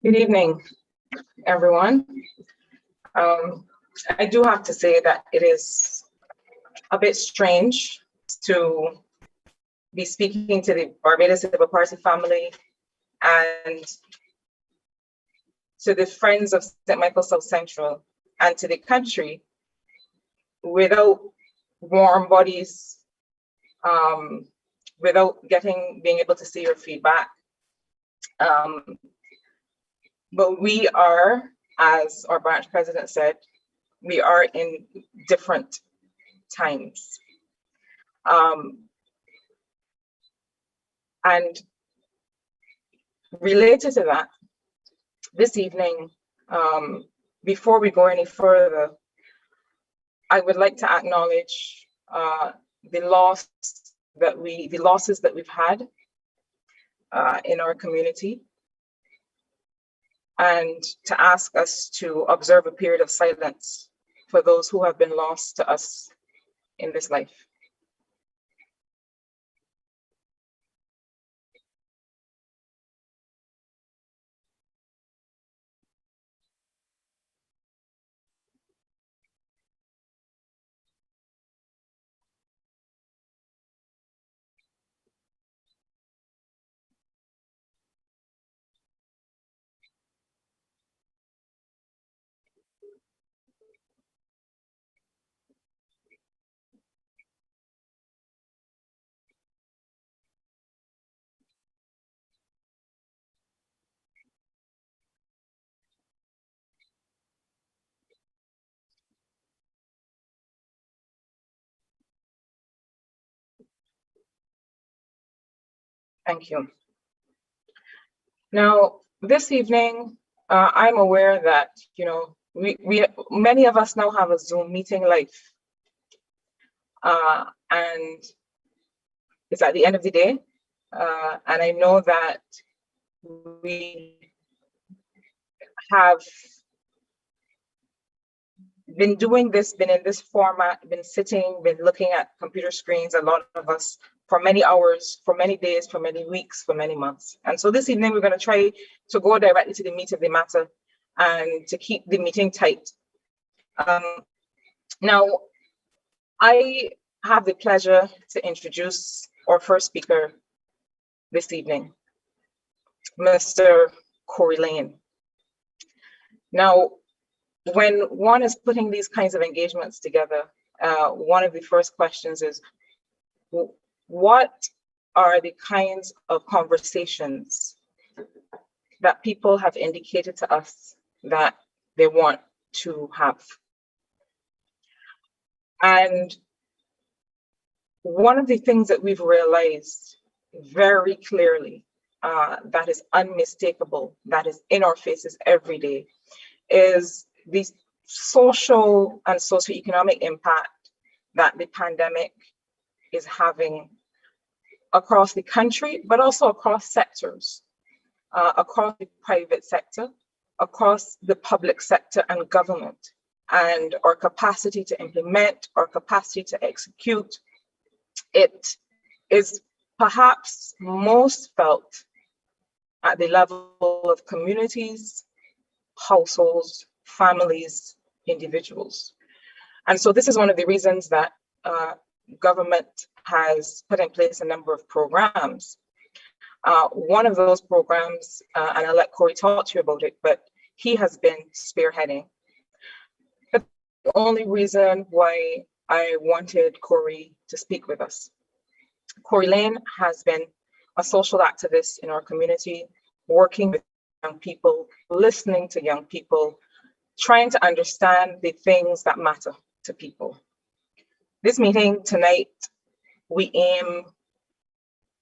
Good evening, everyone. I do have to say that it is a bit strange to be speaking to the Barbados Civil Party family and to the Friends of St. Michael South Central and to the country without warm bodies, without being able to see your feedback. But we are, as our branch president said, we are in different times. And related to that, this evening, before we go any further, I would like to acknowledge the losses that we've had in our community, and to ask us to observe a period of silence for those who have been lost to us in this life. Thank you. Now, this evening, I'm aware that, many of us now have a Zoom meeting live. And it's at the end of the day. And I know that we have been doing this, been in this format, been sitting, been looking at computer screens, a lot of us, for many hours, for many days, for many weeks, for many months. And so this evening, we're going to try to go directly to the meat of the matter and to keep the meeting tight. Now, I have the pleasure to introduce our first speaker this evening, Mr. Corey Lane. Now, when one is putting these kinds of engagements together, one of the first questions is, what are the kinds of conversations that people have indicated to us that they want to have? And one of the things that we've realized very clearly, that is unmistakable, that is in our faces every day, is the social and socioeconomic impact that the pandemic is having across the country, but also across sectors, across the private sector, across the public sector and government, and our capacity to implement, our capacity to execute. It is perhaps most felt at the level of communities, households, families, individuals. And so this is one of the reasons that government has put in place a number of programs. One of those programs, and I'll let Corey talk to you about it, but he has been spearheading. But the only reason why I wanted Corey to speak with us. Corey Lane has been a social activist in our community, working with young people, listening to young people, trying to understand the things that matter to people. This meeting tonight, we aim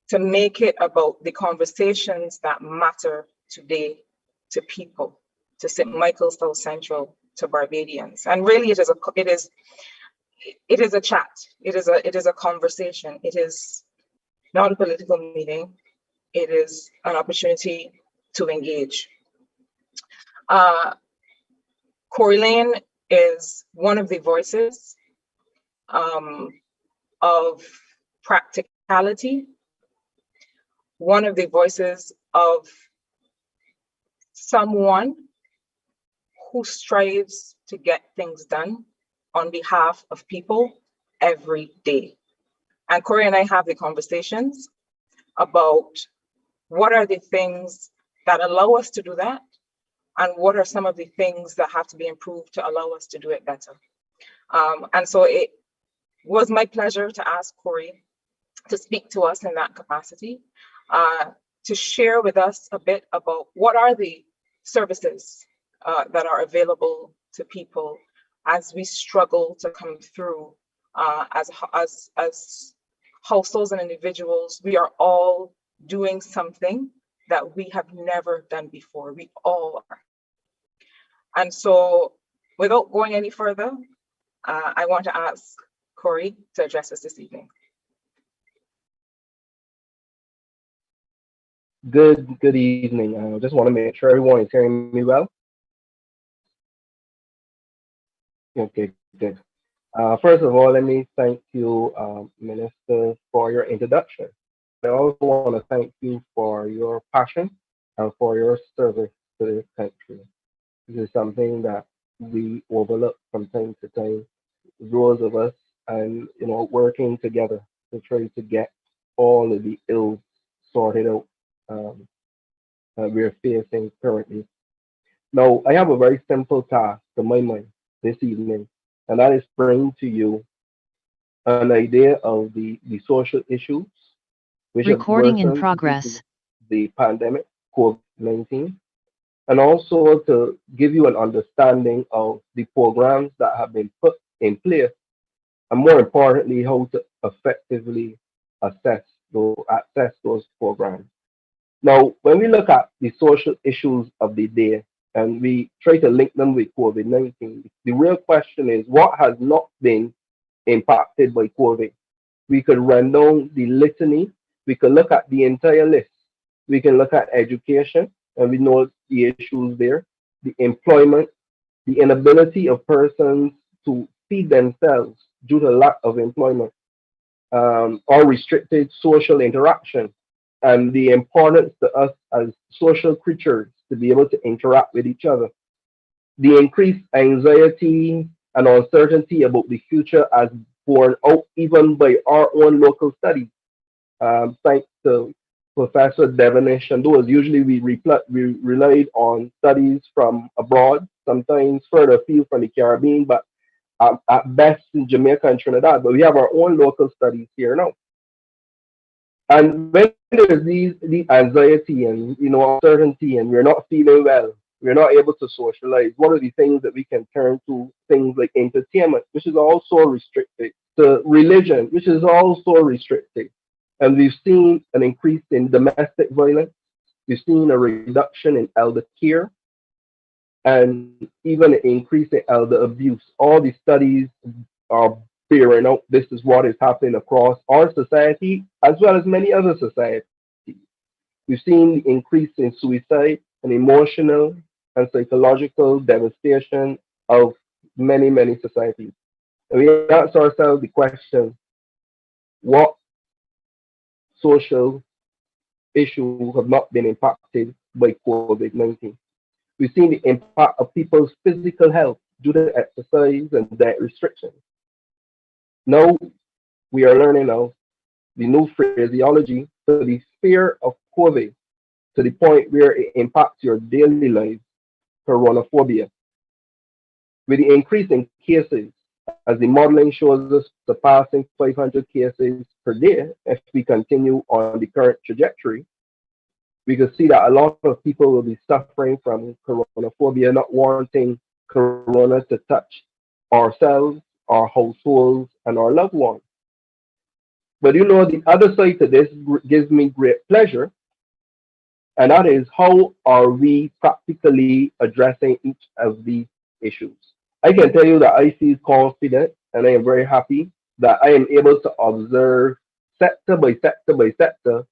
to make it about the conversations that matter today to people, to St. Michael South Central, to Barbadians. And really it is a chat, it is a conversation. It is not a political meeting, it is an opportunity to engage. Corey Lane is one of the voices of practicality, one of the voices of someone who strives to get things done on behalf of people every day. And Corey and I have the conversations about what are the things that allow us to do that, and what are some of the things that have to be improved to allow us to do it better. And so it was my pleasure to ask Corey to speak to us in that capacity, to share with us a bit about what are the services that are available to people as we struggle to come through as households and individuals. We are all doing something that we have never done before. We all are. And so without going any further, I want to ask Corey to address us this evening. Good evening. I just want to make sure everyone is hearing me well. Okay, good. First of all, let me thank you, Minister, for your introduction. I also want to thank you for your passion and for your service to this country. This is something that we overlook from time to time, those of us, and working together to try to get all of the ills sorted out um, that we're facing currently. Now, I have a very simple task to my mind this evening, and that is bring to you an idea of the social issues which have Recording in worsened due to progress. the pandemic, COVID-19, and also to give you an understanding of the programs that have been put in place, and more importantly, how to effectively access those programs. Now, when we look at the social issues of the day and we try to link them with COVID 19, the real question is what has not been impacted by COVID? We could run down the litany, we could look at the entire list. We can look at education, and we know the issues there, the employment, the inability of persons to feed themselves due to lack of employment, or restricted social interaction, and the importance to us as social creatures to be able to interact with each other. The increased anxiety and uncertainty about the future as borne out even by our own local studies. Thanks to Professor Devonish and those, usually we relied on studies from abroad, sometimes further afield from the Caribbean, but at best in Jamaica and Trinidad. But we have our own local studies here now. And when there's these anxiety and uncertainty, and we're not feeling well, we're not able to socialize. One of the things that we can turn to things like entertainment, which is also restricted, to religion, which is also restricted. And we've seen an increase in domestic violence. We've seen a reduction in elder care and even an increase in elder abuse. All the studies are bearing out this is what is happening across our society as well as many other societies. We've seen the increase in suicide and emotional and psychological devastation of many societies. And we ask ourselves the question, what social issues have not been impacted by COVID-19? We've seen the impact of people's physical health due to exercise and diet restrictions. Now we are learning now the new phraseology for the fear of COVID to the point where it impacts your daily life, coronaphobia. With the increase in cases, as the modeling shows us surpassing 500 cases per day, if we continue on the current trajectory, we can see that a lot of people will be suffering from coronaphobia, not wanting corona to touch ourselves, our households, and our loved ones. But the other side to this gives me great pleasure, and that is how are we practically addressing each of these issues. I can tell you that I feel confident and I am very happy that I am able to observe sector by sector by sector,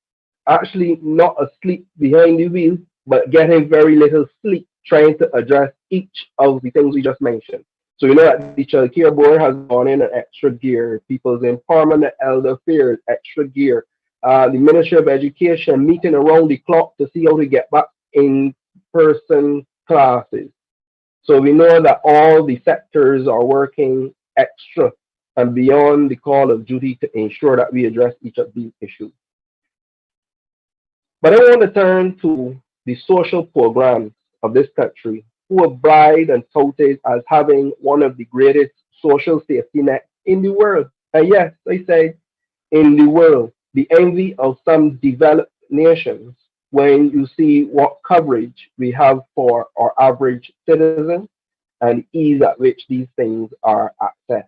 actually not asleep behind the wheel, but getting very little sleep trying to address each of the things we just mentioned. So that the child care board has gone in an extra gear, people's empowerment and elder affairs, extra gear. The Ministry of Education meeting around the clock to see how to get back in person classes. So we know that all the sectors are working extra and beyond the call of duty to ensure that we address each of these issues. But I want to turn to the social programs of this country, who are bribed and touted as having one of the greatest social safety nets in the world. And yes, I say in the world, the envy of some developed nations when you see what coverage we have for our average citizen and the ease at which these things are accessed.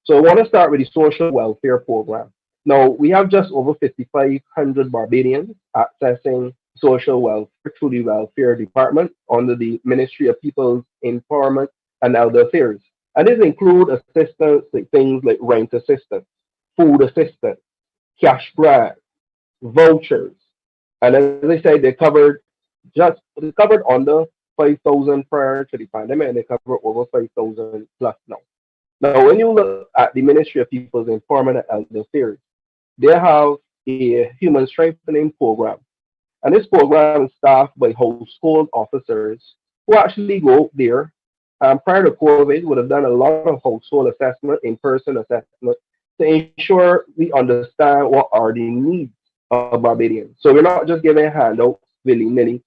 So I want to start with the social welfare program. Now, we have just over 5,500 Barbadians accessing social welfare through the Welfare Department under the Ministry of People's Empowerment and Elder Affairs. And this include assistance like things like rent assistance, food assistance, cash grant, vouchers. And as I said, they covered under 5,000 prior to the pandemic, and they cover over 5,000 plus now. Now, when you look at the Ministry of People's Empowerment and Elder Affairs, they have a human strengthening program. And this program is staffed by household officers who actually go up there. Prior to COVID, would have done a lot of household assessment, in-person assessment, to ensure we understand what are the needs of Barbadians. So we're not just giving handouts willy-nilly.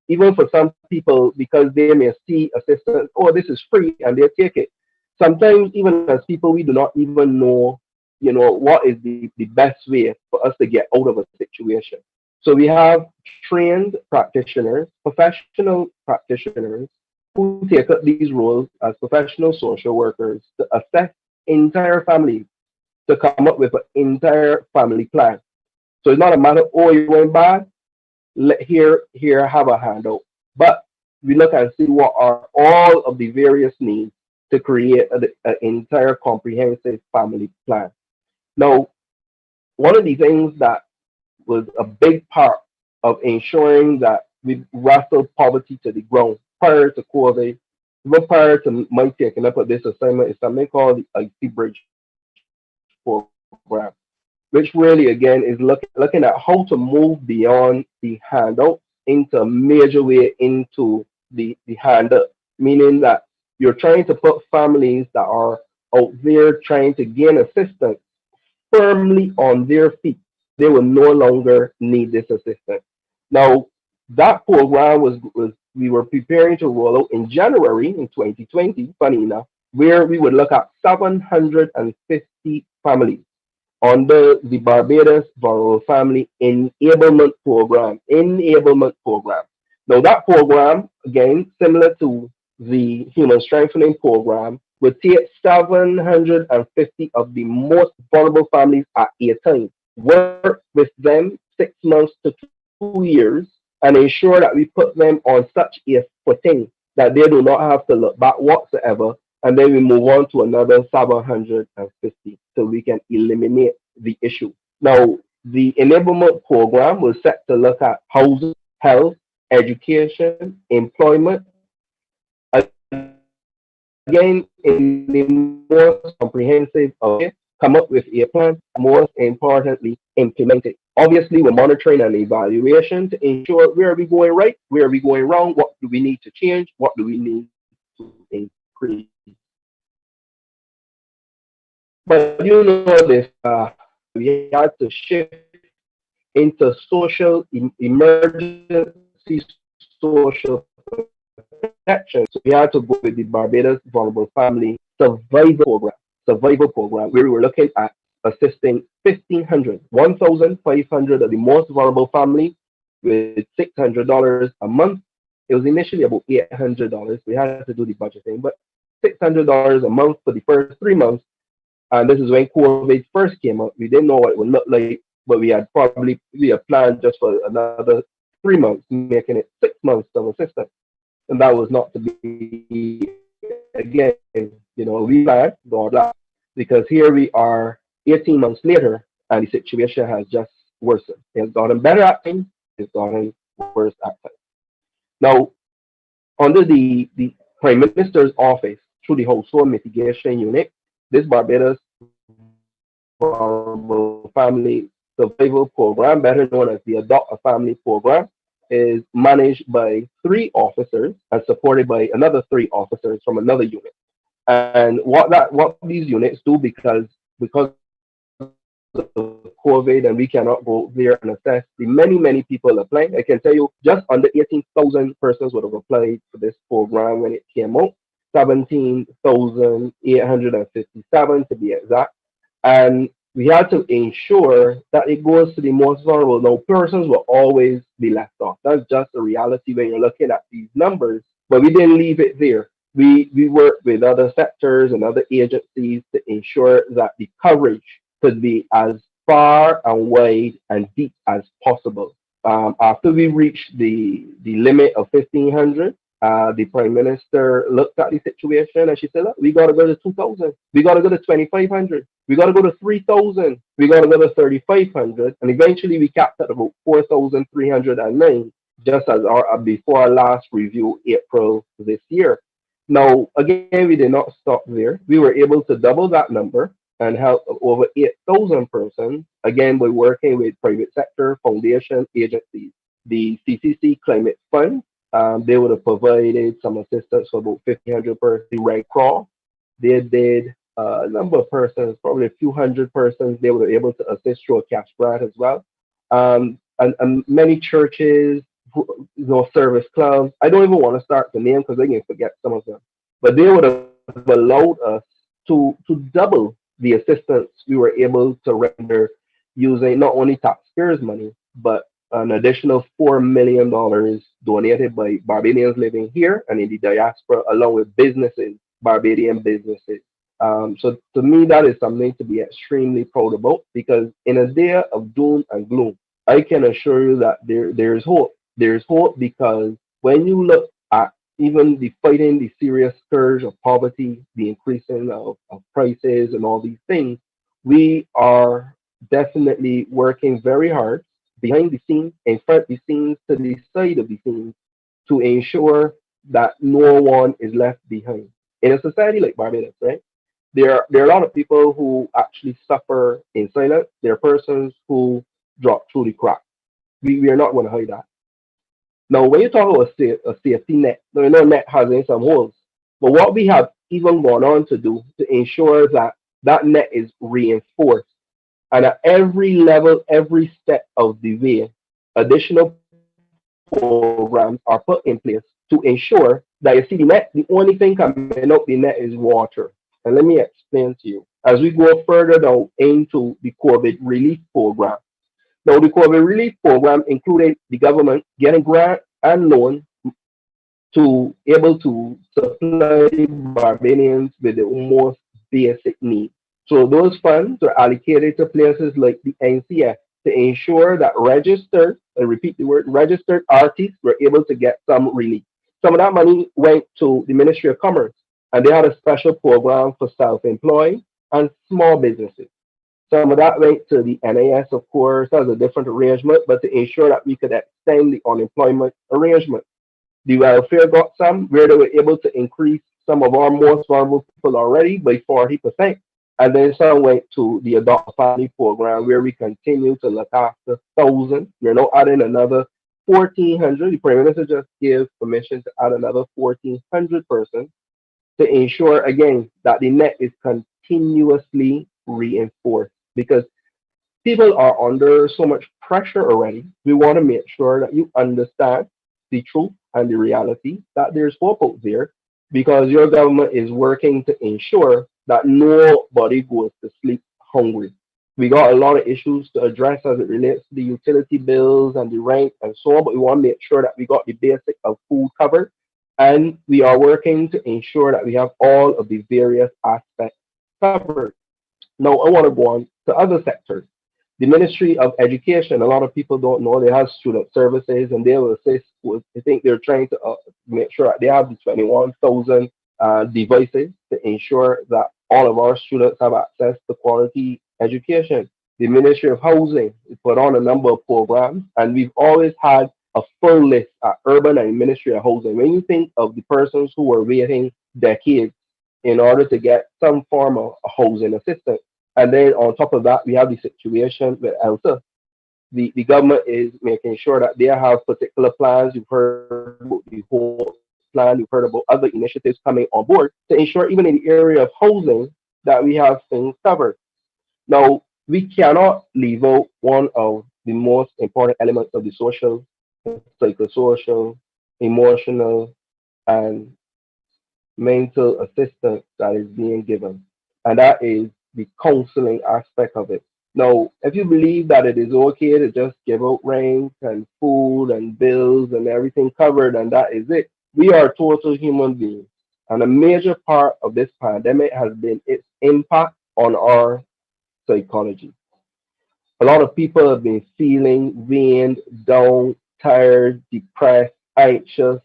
Even for some people, because they may see assistance, oh, this is free, and they take it. Sometimes, even as people, we do not even know, what is the best way for us to get out of a situation. So we have trained practitioners, professional practitioners, who take up these roles as professional social workers to assess entire families, to come up with an entire family plan. So it's not a matter, oh, you're going bad, here, have a handout. But we look and see what are all of the various needs to create an entire comprehensive family plan. Now, one of the things that was a big part of ensuring that we wrestled poverty to the ground prior to COVID, even prior to my taking up of this assignment, is something called the IT Bridge program, which really again is looking at how to move beyond the handout into a major way into the handout, meaning that you're trying to put families that are out there trying to gain assistance firmly on their feet, so they will no longer need this assistance. Now, that program was we were preparing to roll out in January in 2020, funny enough, where we would look at 750 families under the Barbados Vulnerable Family Enablement Program. Enablement Program. Now, that program, again, similar to the Human Strengthening Program, would take 750 of the most vulnerable families at a time, work with them 6 months to 2 years, and ensure that we put them on such a footing that they do not have to look back whatsoever, and then we move on to another 750 so we can eliminate the issue. Now, the enablement program was set to look at housing, health, education, employment, again, in the most comprehensive of ways, come up with a plan, most importantly, implement it. Obviously, we're monitoring and evaluation to ensure where are we going right, where are we going wrong, what do we need to change, what do we need to increase. But you know this, we had to shift into emergency social protection. So we had to go with the Barbados Vulnerable Family Survival Program. Survival Program, where we were looking at assisting 1,500 of the most vulnerable families with $600 a month. It was initially about $800. We had to do the budgeting, but $600 a month for the first 3 months. And this is when COVID first came up. We didn't know what it would look like, but we had planned just for another 3 months, making it 6 months of assistance. And that was not to be again, we planned, God bless, because here we are 18 months later and the situation has just worsened. It's gotten better at times, it's gotten worse at times. Now, under the Prime Minister's office, through the Household Mitigation Unit, this Barbados Vulnerable Family Survival Program, better known as the Adopt a Family Program, is managed by three officers and supported by another three officers from another unit. And what these units do, because of COVID and we cannot go there and assess the many people applying. I can tell you just under 18,000 persons would have applied for this program when it came out. 17,857 to be exact. And we had to ensure that it goes to the most vulnerable. Now, persons will always be left off. That's just the reality when you're looking at these numbers. But we didn't leave it there. We worked with other sectors and other agencies to ensure that the coverage could be as far and wide and deep as possible. After we reached the limit of 1,500, the prime minister looked at the situation and she said, look, we got to go to 2,000. We got to go to 2,500. We got to go to 3,000. We got to go to 3,500. And eventually we capped at about 4,309, just as our before our last review, April this year. Now, again, we did not stop there. We were able to double that number and help over 8,000 persons, again, by working with private sector, foundation, agencies. The CCC Climate Fund, they would have provided some assistance for about 1,500 persons. The Red Cross, they did a number of persons, probably a few hundred persons, they were able to assist through a cash grant as well. And many churches, service clubs, I don't even want to start the name because I can forget some of them, but they would have allowed us to double the assistance we were able to render using not only taxpayers' money, but an additional $4 million donated by Barbadians living here and in the diaspora, along with businesses, Barbadian businesses. So to me, that is something to be extremely proud about because in a day of doom and gloom, I can assure you that there's hope. There's hope because when you look at even the fighting the serious scourge of poverty, the increasing of prices and all these things, we are definitely working very hard behind the scenes, in front of the scenes, to the side of the scenes to ensure that no one is left behind. In a society like Barbados, right? There are a lot of people who actually suffer in silence. There are persons who drop through the cracks. We are not going to hide that. Now, when you talk about a safety net, now, net has in some holes. But what we have even gone on to do to ensure that that net is reinforced and at every level, every step of the way, additional programs are put in place to ensure that you see the net, the only thing coming up the net is water. And let me explain to you. As we go further down into the COVID relief program. Now, the COVID relief program included the government getting grant and loan to able to supply Barbadians with the most basic needs. So those funds are allocated to places like the NCF to ensure that registered, I repeat the word, registered artists were able to get some relief. Some of that money went to the Ministry of Commerce, and they had a special program for self-employed and small businesses. Some of that went to the NAS, of course, as a different arrangement, but to ensure that we could extend the unemployment arrangement. The welfare got some, where they were able to increase some of our most vulnerable people already by 40%. And then some went to the Adopt a Family program, where we continue to look after thousands. We're now adding another 1,400. The Prime Minister just gave permission to add another 1,400 persons to ensure, again, that the net is continuously reinforced because people are under so much pressure already. We want to make sure that you understand the truth and the reality that there's hope out there because your government is working to ensure that nobody goes to sleep hungry. We got a lot of issues to address as it relates to the utility bills and the rent and so on, but we want to make sure that we got the basic of food covered and we are working to ensure that we have all of the various aspects covered. Now, I want to go on to other sectors. The Ministry of Education, a lot of people don't know, they have student services and they will assist with, I think they're trying to make sure that they have the 21,000 devices to ensure that all of our students have access to quality education. The Ministry of Housing put on a number of programs and we've always had a full list at Urban and Ministry of Housing. When you think of the persons who were waiting decades in order to get some form of housing assistance, and then on top of that, we have the situation with ELSA. the government is making sure that they have particular plans. You've heard about the whole plan, you've heard about other initiatives coming on board to ensure even in the area of housing that we have things covered. Now, we cannot leave out one of the most important elements of the social, psychosocial, emotional, and mental assistance that is being given, and that is the counseling aspect of it. Now, if you believe that it is okay to just give out rent and food and bills and everything covered and that is it, we are total human beings. And a major part of this pandemic has been its impact on our psychology. A lot of people have been feeling weaned down, tired, depressed, anxious,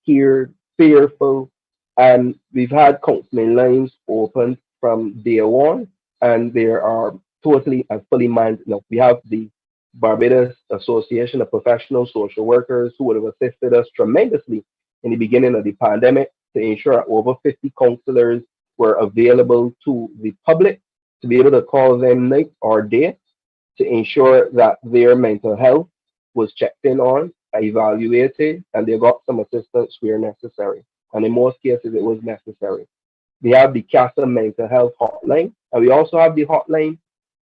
scared, fearful, and we've had counseling lines open from day one, and there are totally and fully minded. No, we have the Barbados Association of Professional Social Workers who would have assisted us tremendously in the beginning of the pandemic to ensure that over 50 counselors were available to the public to be able to call them night or day to ensure that their mental health was checked in on, evaluated, and they got some assistance where necessary. And in most cases, it was necessary. We have the CASA mental health hotline, and we also have the hotline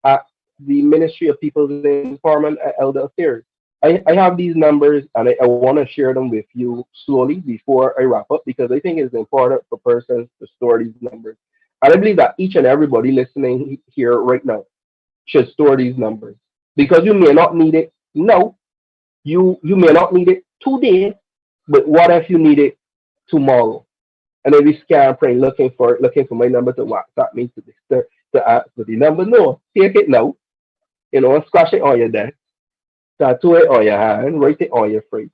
at the Ministry of People's Empowerment and Elder Affairs. I have these numbers and I want to share them with you slowly before I wrap up because I think it's important for persons to store these numbers. And I believe that each and everybody listening here right now should store these numbers because you may not need it now. You may not need it today, but what if you need it tomorrow? And then we scan praying looking for my number to WhatsApp me to ask for the number. No, take it now. Scratch it on your desk, tattoo it on your hand, write it on your fridge.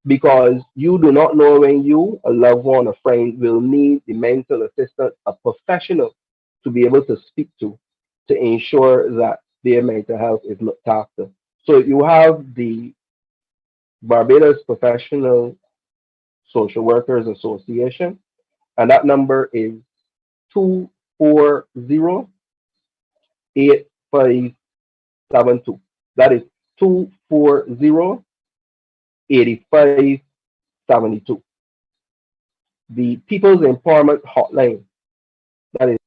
Because you do not know when you, a loved one, a friend, will need the mental assistance, a professional to be able to speak to ensure that their mental health is looked after. So you have the Barbados Professional Social Workers Association, and that number is 240-8572. That is 240-8572. The People's Empowerment Hotline, that is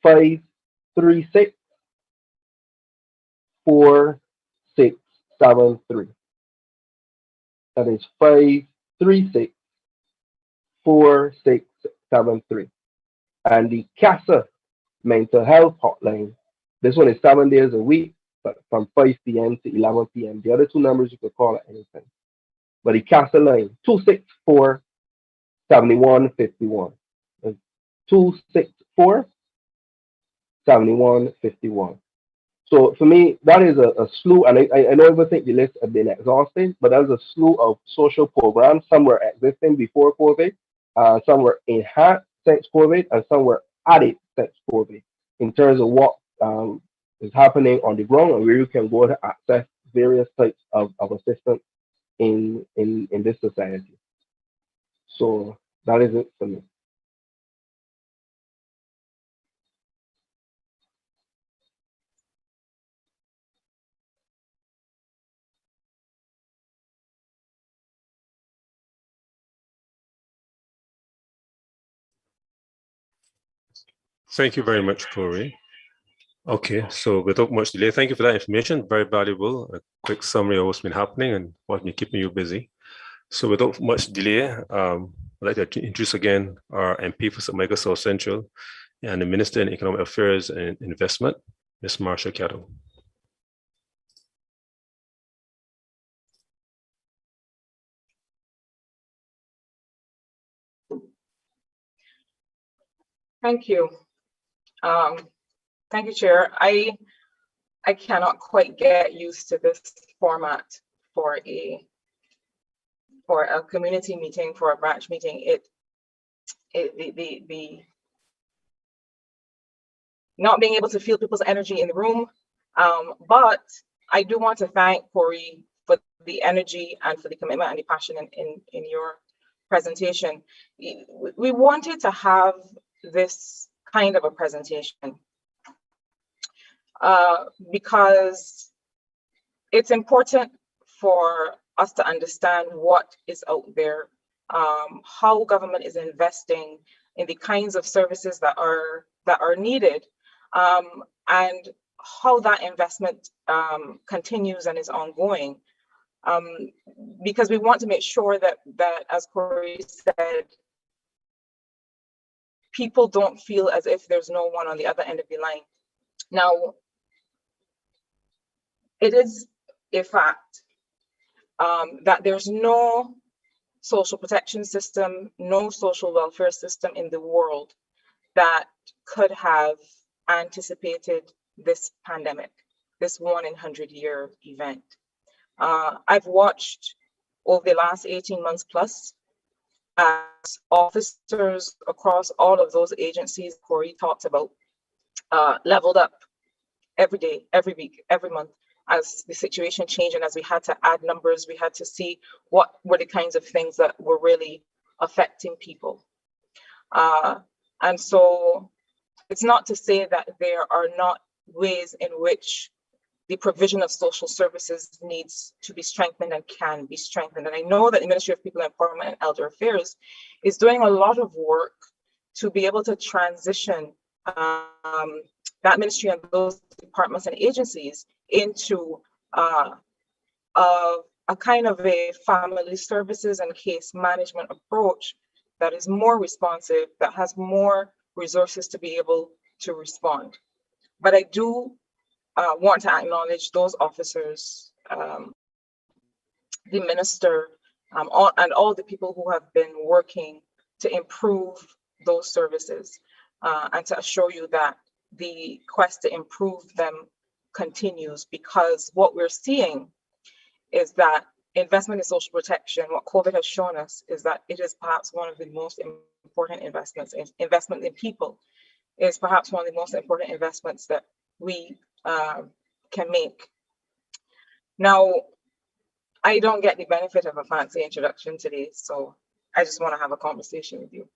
536 4673. That is 536 4673. And the CASA mental health hotline, this one is 7 days a week, but from 5 p.m. to 11 p.m. The other two numbers you can call at any time. But the CASA line, 264 7151. 264 7151. So for me, that is a slew, and I don't think the list have been exhausted, but that's a slew of social programs. Some were existing before COVID, some were enhanced since COVID, and some were added since COVID in terms of what is happening on the ground and where you can go to access various types of assistance in this society. So that is it for me. Thank you very much, Corey. Okay, so without much delay, thank you for that information. Very valuable. A quick summary of what's been happening and what's been keeping you busy. So without much delay, I'd like to introduce again our MP for St. Michael South Central and the Minister in Economic Affairs and Investment, Ms. Marsha Cattle. Thank you. Thank you, Chair. I cannot quite get used to this format for a community meeting, for a branch meeting. The not being able to feel people's energy in the room. But I do want to thank Corey for the energy and for the commitment and the passion in your presentation. We wanted to have this kind of a presentation because it's important for us to understand what is out there, how government is investing in the kinds of services that are needed, and how that investment continues and is ongoing. Because we want to make sure that, as Corey said, people don't feel as if there's no one on the other end of the line. Now, it is a fact that there's no social protection system, no social welfare system in the world that could have anticipated this pandemic, this 1 in 100-year event. I've watched over the last 18 months plus as officers across all of those agencies Corey talked about leveled up every day, every week, every month, as the situation changed and as we had to add numbers, we had to see what were the kinds of things that were really affecting people. And so it's not to say that there are not ways in which the provision of social services needs to be strengthened and can be strengthened. And I know that the Ministry of People Empowerment and Elder Affairs is doing a lot of work to be able to transition that ministry and those departments and agencies into a kind of a family services and case management approach that is more responsive, that has more resources to be able to respond. But I do want to acknowledge those officers, the minister, and all the people who have been working to improve those services, and to assure you that the quest to improve them continues, because what we're seeing is that investment in social protection, what COVID has shown us is that it is perhaps one of the most important investments. Investment in people is perhaps one of the most important investments that we can make. Now, I don't get the benefit of a fancy introduction today, so I just want to have a conversation with you.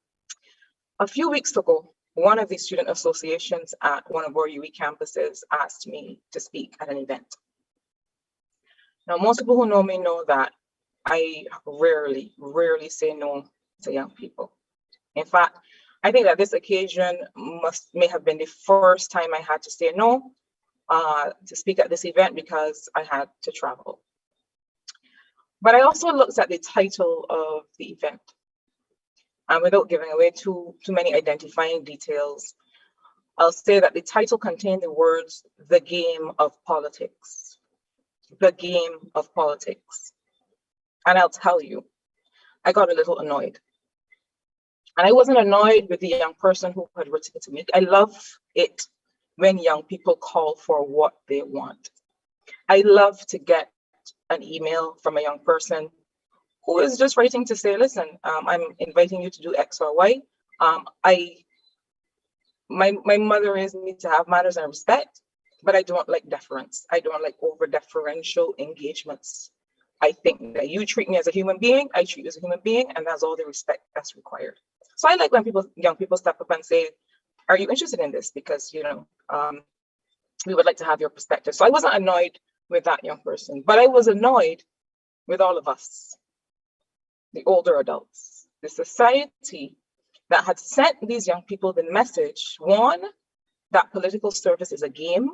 A few weeks ago, one of the student associations at one of our UE campuses asked me to speak at an event. Now, most people who know me know that I rarely say no to young people. In fact, I think that this occasion may have been the first time I had to say no to speak at this event because I had to travel. But I also looked at the title of the event, and without giving away too many identifying details, I'll say that the title contained the words, "The Game of Politics." The game of politics. And I'll tell you, I got a little annoyed. And I wasn't annoyed with the young person who had written it to me. I love it when young people call for what they want. I love to get an email from a young person who is just writing to say, listen, I'm inviting you to do X or Y. My mother raised me to have manners and respect, but I don't like deference. I don't like over deferential engagements. I think that you treat me as a human being, I treat you as a human being, and that's all the respect that's required. So I like when young people step up and say, are you interested in this? Because, we would like to have your perspective. So I wasn't annoyed with that young person, but I was annoyed with all of us, the older adults, the society that had sent these young people the message, one, that political service is a game,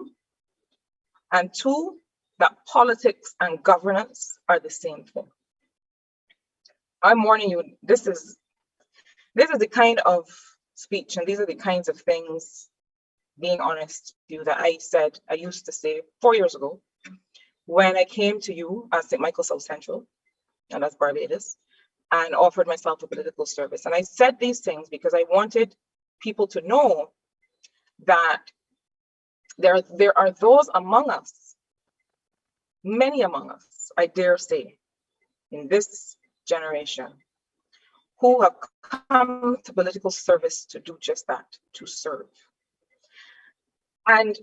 and two, that politics and governance are the same thing. I'm warning you, this is the kind of speech and these are the kinds of things, being honest with you, that I used to say 4 years ago when I came to you at St. Michael South Central, and that's Barbados, and offered myself for political service. And I said these things because I wanted people to know that there are those among us, many among us, I dare say, in this generation, who have come to political service to do just that, to serve. And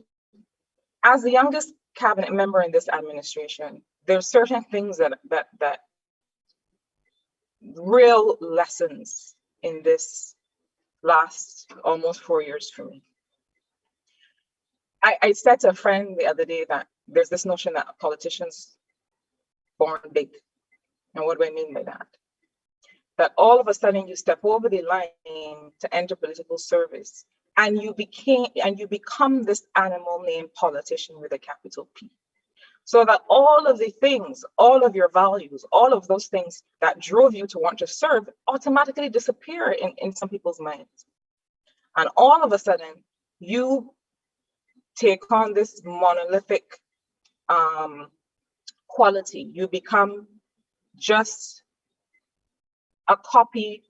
as the youngest cabinet member in this administration, there's certain things that real lessons in this last almost 4 years for me. I said to a friend the other day that there's this notion that politicians born big. And what do I mean by that? That all of a sudden you step over the line to enter political service and you become this animal named politician with a capital P. So that all of the things, all of your values, all of those things that drove you to want to serve automatically disappear in some people's minds. And all of a sudden, you take on this monolithic quality. You become just a copy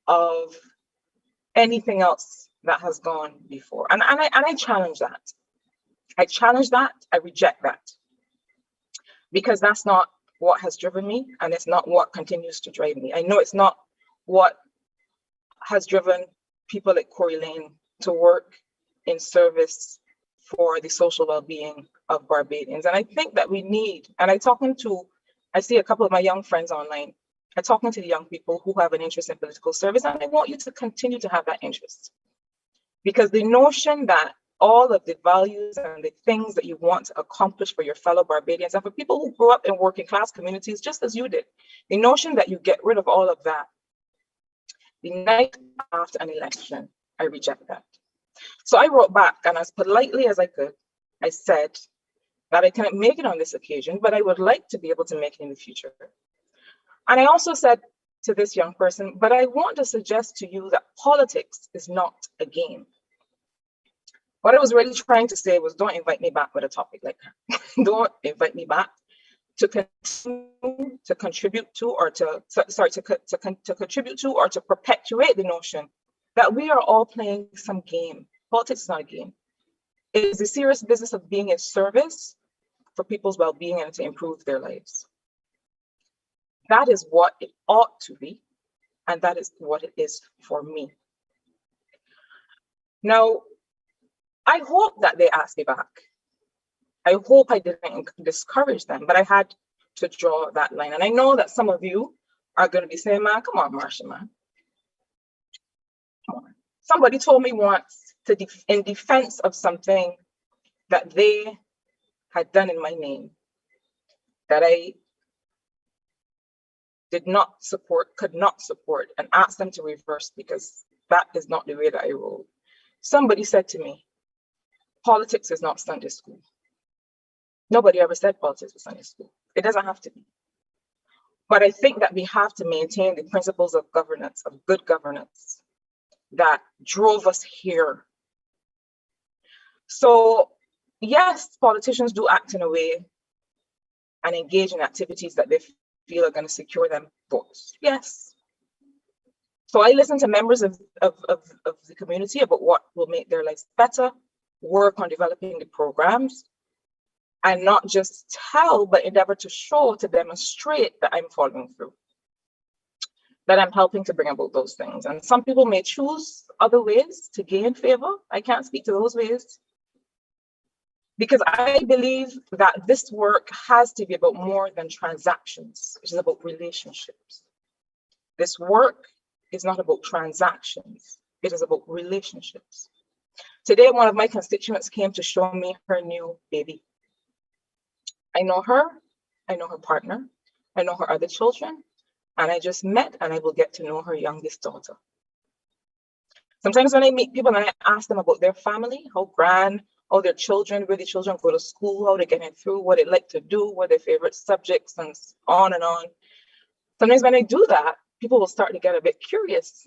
of anything else that has gone before. And I challenge that. I challenge that. I reject that. Because that's not what has driven me, and it's not what continues to drive me. I know it's not what has driven people like Corey Lane to work in service for the social well-being of Barbadians. And I think that we need, and I see a couple of my young friends online, I'm talking to the young people who have an interest in political service, and I want you to continue to have that interest. Because the notion that all of the values and the things that you want to accomplish for your fellow Barbadians and for people who grew up in working class communities just as you did, the notion that you get rid of all of that the night after an election, I reject that. So I wrote back, and as politely as I could, I said that I cannot make it on this occasion, but I would like to be able to make it in the future. And I also said to this young person, but I want to suggest to you that politics is not a game. What I was really trying to say was, don't invite me back with a topic like that. Don't invite me back to continue to contribute to, or to contribute to, or to perpetuate the notion that we are all playing some game. Politics is not a game. It is a serious business of being in service for people's well-being and to improve their lives. That is what it ought to be, and that is what it is for me. Now, I hope that they asked me back. I hope I didn't discourage them, but I had to draw that line. And I know that some of you are going to be saying, man, come on, Marsha, man. Come on. Somebody told me once in defense of something that they had done in my name that I did not support, could not support, and asked them to reverse because that is not the way that I roll. Somebody said to me, politics is not Sunday school. Nobody ever said politics was Sunday school. It doesn't have to be. But I think that we have to maintain the principles of governance, of good governance, that drove us here. So yes, politicians do act in a way and engage in activities that they feel are going to secure them votes. Yes. So I listen to members of the community about what will make their lives better, work on developing the programs, and not just tell, but endeavor to show, to demonstrate that I'm following through, that I'm helping to bring about those things. And some people may choose other ways to gain favor. I can't speak to those ways, because I believe that this work has to be about more than transactions. It is about relationships. This work is not about transactions. It is about relationships. Today, one of my constituents came to show me her new baby. I know her partner, I know her other children, and I just met, and I will get to know her youngest daughter. Sometimes when I meet people and I ask them about their family, how grand, how their children, where the children go to school, how they're getting through, what they like to do, what their favorite subjects, and on and on. Sometimes when I do that, people will start to get a bit curious.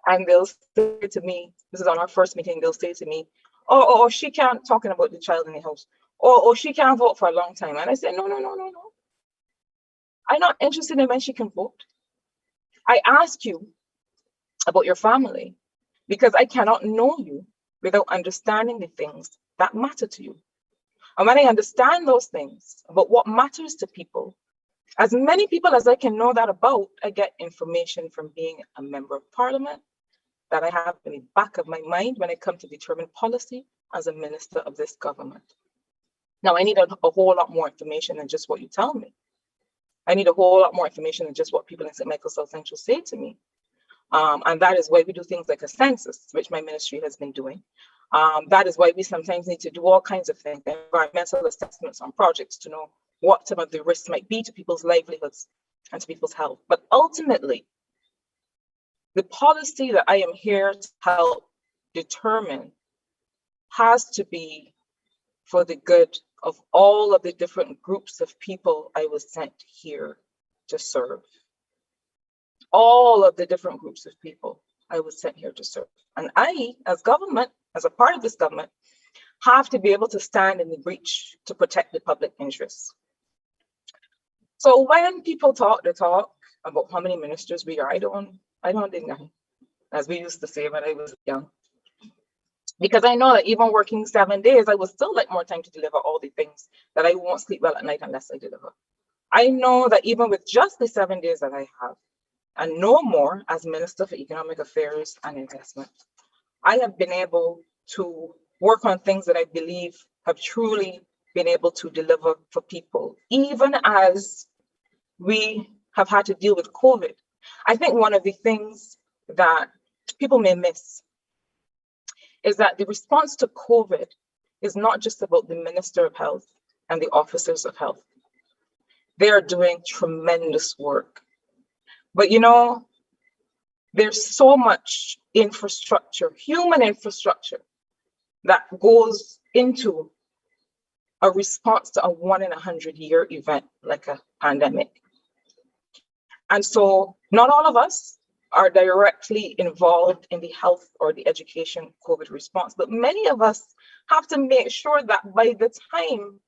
And they'll say to me, this is on our first meeting, they'll say to me, oh, she can't, talking about the child in the house. Oh, she can't vote for a long time. And I said, no. I'm not interested in when she can vote. I ask you about your family because I cannot know you without understanding the things that matter to you. And when I understand those things about what matters to people, as many people as I can know that about, I get information from being a member of parliament that I have in the back of my mind when I come to determine policy as a minister of this government. Now, I need a whole lot more information than just what you tell me. I need a whole lot more information than just what people in St. Michael South Central say to me. And that is why we do things like a census, which my ministry has been doing. That is why we sometimes need to do all kinds of things, environmental assessments on projects to know what some of the risks might be to people's livelihoods and to people's health. But ultimately, the policy that I am here to help determine has to be for the good of all of the different groups of people I was sent here to serve. All of the different groups of people I was sent here to serve. And I, as government, as a part of this government, have to be able to stand in the breach to protect the public interest. So when people talk the talk about how many ministers we are, I don't think that, as we used to say when I was young. Because I know that even working 7 days, I would still like more time to deliver all the things that I won't sleep well at night unless I deliver. I know that even with just the 7 days that I have, and no more as Minister for Economic Affairs and Investment, I have been able to work on things that I believe have truly been able to deliver for people, even as we have had to deal with COVID. I think one of the things that people may miss is that the response to COVID is not just about the Minister of Health and the officers of health. They are doing tremendous work. But you know, there's so much infrastructure, human infrastructure, that goes into a response to a 1 in 100-year event like a pandemic. And so not all of us are directly involved in the health or the education COVID response, but many of us have to make sure that by the time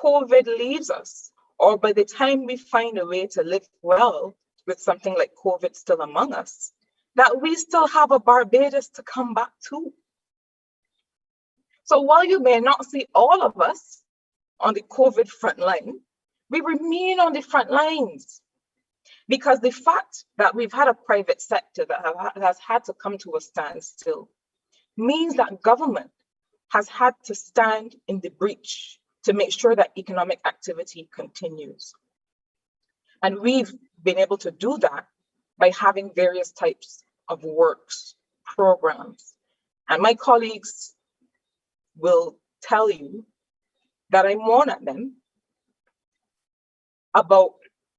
COVID leaves us, or by the time we find a way to live well with something like COVID still among us, that we still have a Barbados to come back to. So while you may not see all of us on the COVID front line, we remain on the front lines. Because the fact that we've had a private sector that has had to come to a standstill means that government has had to stand in the breach to make sure that economic activity continues. And we've been able to do that by having various types of works, programs. And my colleagues will tell you that I mourn at them about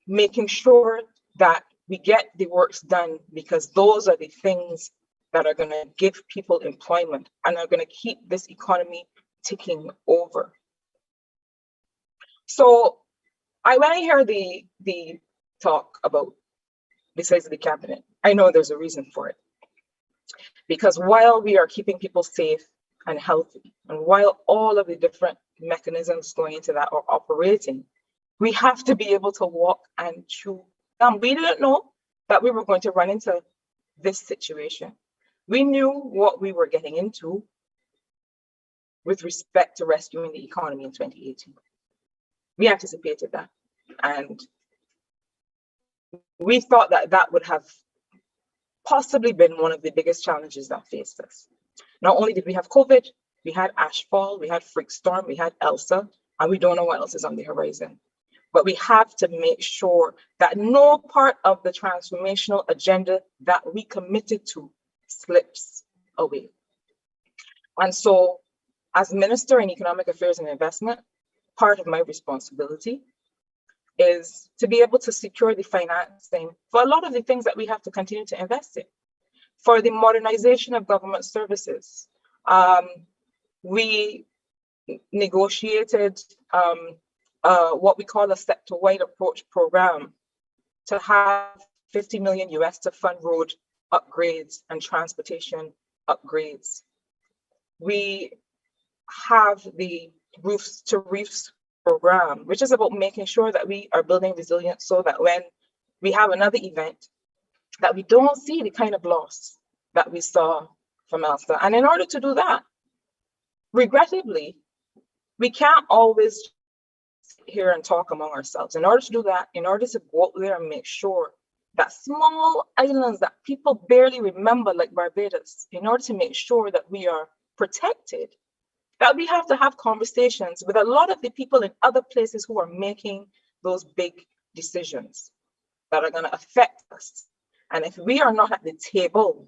making sure that we get the works done, because those are the things that are going to give people employment and are going to keep this economy ticking over. So when I hear the talk about the size of the cabinet, I know there's a reason for it. Because while we are keeping people safe and healthy, and while all of the different mechanisms going into that are operating, we have to be able to walk and chew gum. We didn't know that we were going to run into this situation. We knew what we were getting into with respect to rescuing the economy in 2018. We anticipated that. And we thought that that would have possibly been one of the biggest challenges that faced us. Not only did we have COVID, we had ashfall, we had freak storm, we had Elsa, and we don't know what else is on the horizon. But we have to make sure that no part of the transformational agenda that we committed to slips away. And so, as Minister in Economic Affairs and Investment, part of my responsibility is to be able to secure the financing for a lot of the things that we have to continue to invest in. For the modernization of government services, we negotiated what we call a sector-wide approach program to have 50 million US to fund road upgrades and transportation upgrades. We have the Roofs to Reefs program, which is about making sure that we are building resilience so that when we have another event, that we don't see the kind of loss that we saw from Elsa. And in order to do that, regrettably, we can't always sit here and talk among ourselves. In order to do that, in order to go out there and make sure that small islands that people barely remember, like Barbados, in order to make sure that we are protected, that we have to have conversations with a lot of the people in other places who are making those big decisions that are going to affect us. And if we are not at the table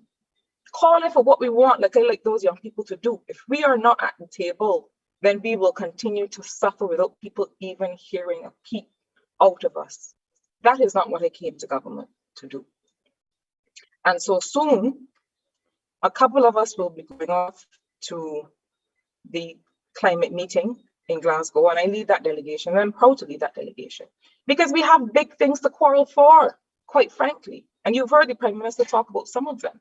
calling for what we want, like those young people to do. If we are not at the table, then we will continue to suffer without people even hearing a peep out of us. That is not what I came to government to do. And so soon, a couple of us will be going off to the climate meeting in Glasgow, and I lead that delegation, and I'm proud to lead that delegation because we have big things to quarrel for, quite frankly. And you've heard the Prime Minister talk about some of them.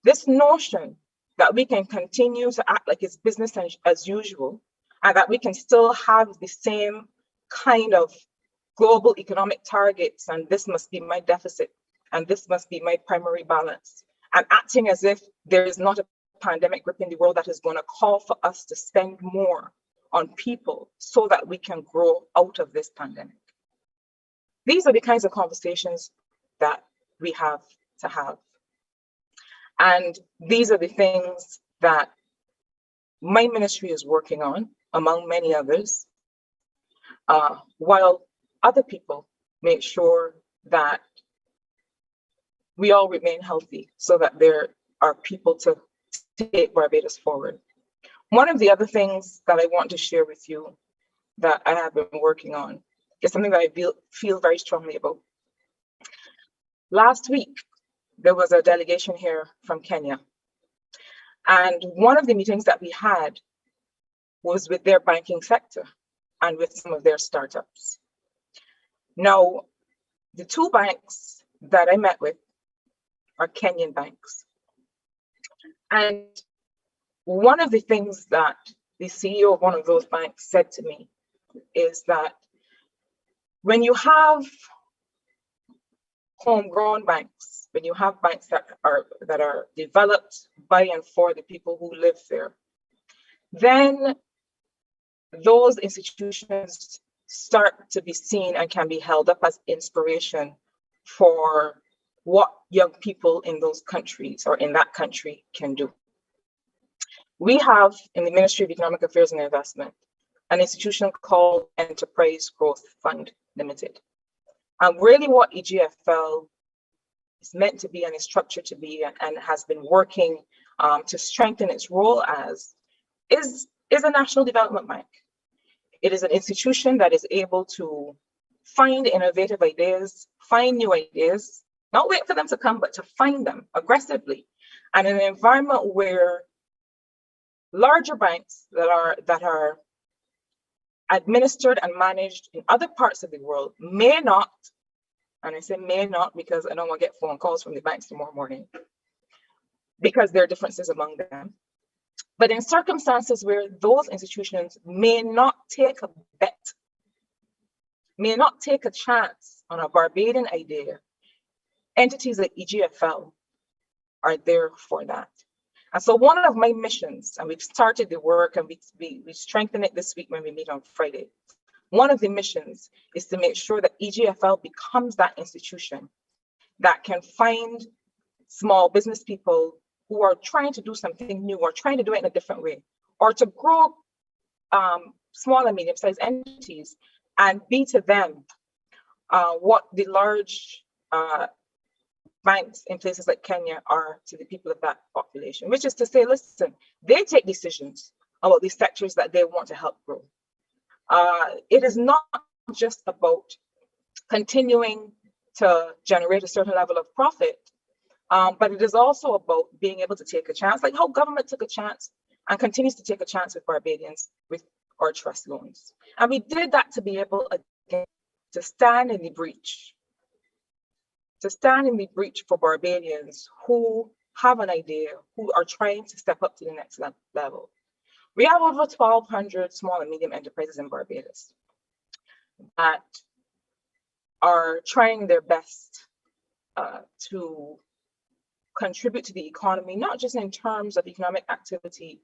This notion that we can continue to act like it's business as usual, and that we can still have the same kind of global economic targets, and this must be my deficit, and this must be my primary balance, and acting as if there is not a pandemic gripping the world that is going to call for us to spend more on people so that we can grow out of this pandemic. These are the kinds of conversations that we have to have. And these are the things that my ministry is working on, among many others, while other people make sure that we all remain healthy so that there are people to take Barbados forward. One of the other things that I want to share with you that I have been working on is something that I feel very strongly about. Last week, there was a delegation here from Kenya. And one of the meetings that we had was with their banking sector and with some of their startups. Now, the two banks that I met with are Kenyan banks. And one of the things that the CEO of one of those banks said to me is that when you have homegrown banks, when you have banks that are developed by and for the people who live there, then those institutions start to be seen and can be held up as inspiration for what young people in those countries or in that country can do. We have in the Ministry of Economic Affairs and Investment an institution called Enterprise Growth Fund Limited. And really what EGFL is meant to be and is structured to be and has been working to strengthen its role as is a national development bank. It is an institution that is able to find innovative ideas, find new ideas, not wait for them to come, but to find them aggressively. And in an environment where larger banks that are administered and managed in other parts of the world may not, and I say may not because I don't want to get phone calls from the banks tomorrow morning, because there are differences among them. But in circumstances where those institutions may not take a bet, may not take a chance on a Barbadian idea, entities like EGFL are there for that. And so one of my missions, and we've started the work and we strengthen it this week when we meet on Friday. One of the missions is to make sure that EGFL becomes that institution that can find small business people who are trying to do something new or trying to do it in a different way, or to grow small and medium-sized entities and be to them what the large banks in places like Kenya are to the people of that population, which is to say, listen, they take decisions about the sectors that they want to help grow. It is not just about continuing to generate a certain level of profit, but it is also about being able to take a chance, like how government took a chance and continues to take a chance with Barbadians with our trust loans. And we did that to be able, again, to stand in the breach for Barbadians who have an idea, who are trying to step up to the next level. We have over 1,200 small and medium enterprises in Barbados that are trying their best to contribute to the economy, not just in terms of economic activity,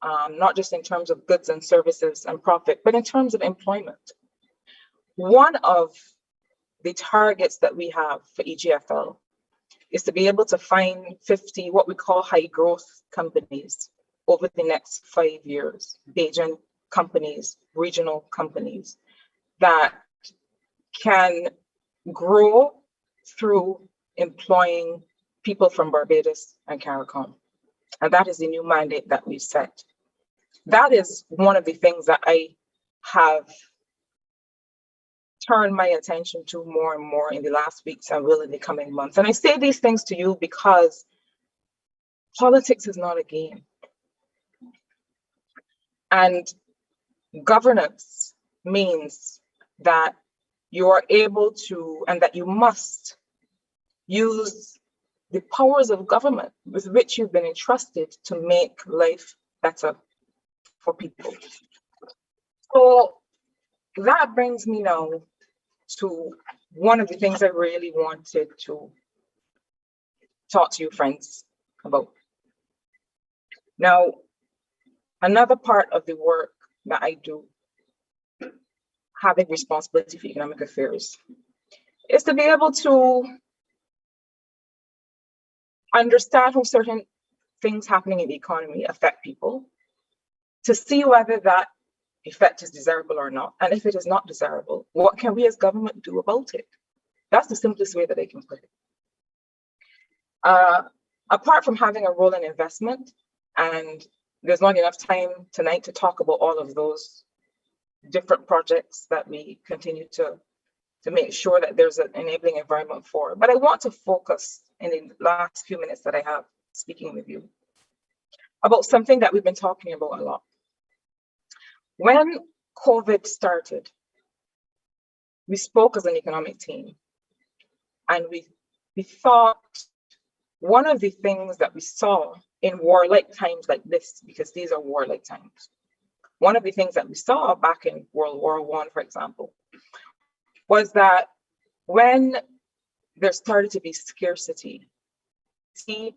not just in terms of goods and services and profit, but in terms of employment. One of the targets that we have for EGFL is to be able to find 50 what we call high growth companies over the next 5 years, Bajan companies, regional companies that can grow through employing people from Barbados and CARICOM. And that is the new mandate that we've set. That is one of the things that I have turned my attention to more and more in the last weeks and will in the coming months. And I say these things to you because politics is not a game. And governance means that you are able to, and that you must use the powers of government with which you've been entrusted to make life better for people. So that brings me now to one of the things I really wanted to talk to you friends about. Now, another part of the work that I do, having responsibility for economic affairs, is to be able to understand how certain things happening in the economy affect people, to see whether that effect is desirable or not. And if it is not desirable, what can we as government do about it? That's the simplest way that I can put it. Apart from having a role in investment, and there's not enough time tonight to talk about all of those different projects that we continue to make sure that there's an enabling environment for. But I want to focus in the last few minutes that I have speaking with you about something that we've been talking about a lot. When COVID started, we spoke as an economic team, and we thought one of the things that we saw in warlike times like this, because these are warlike times, one of the things that we saw back in World War I, for example, was that when there started to be scarcity, see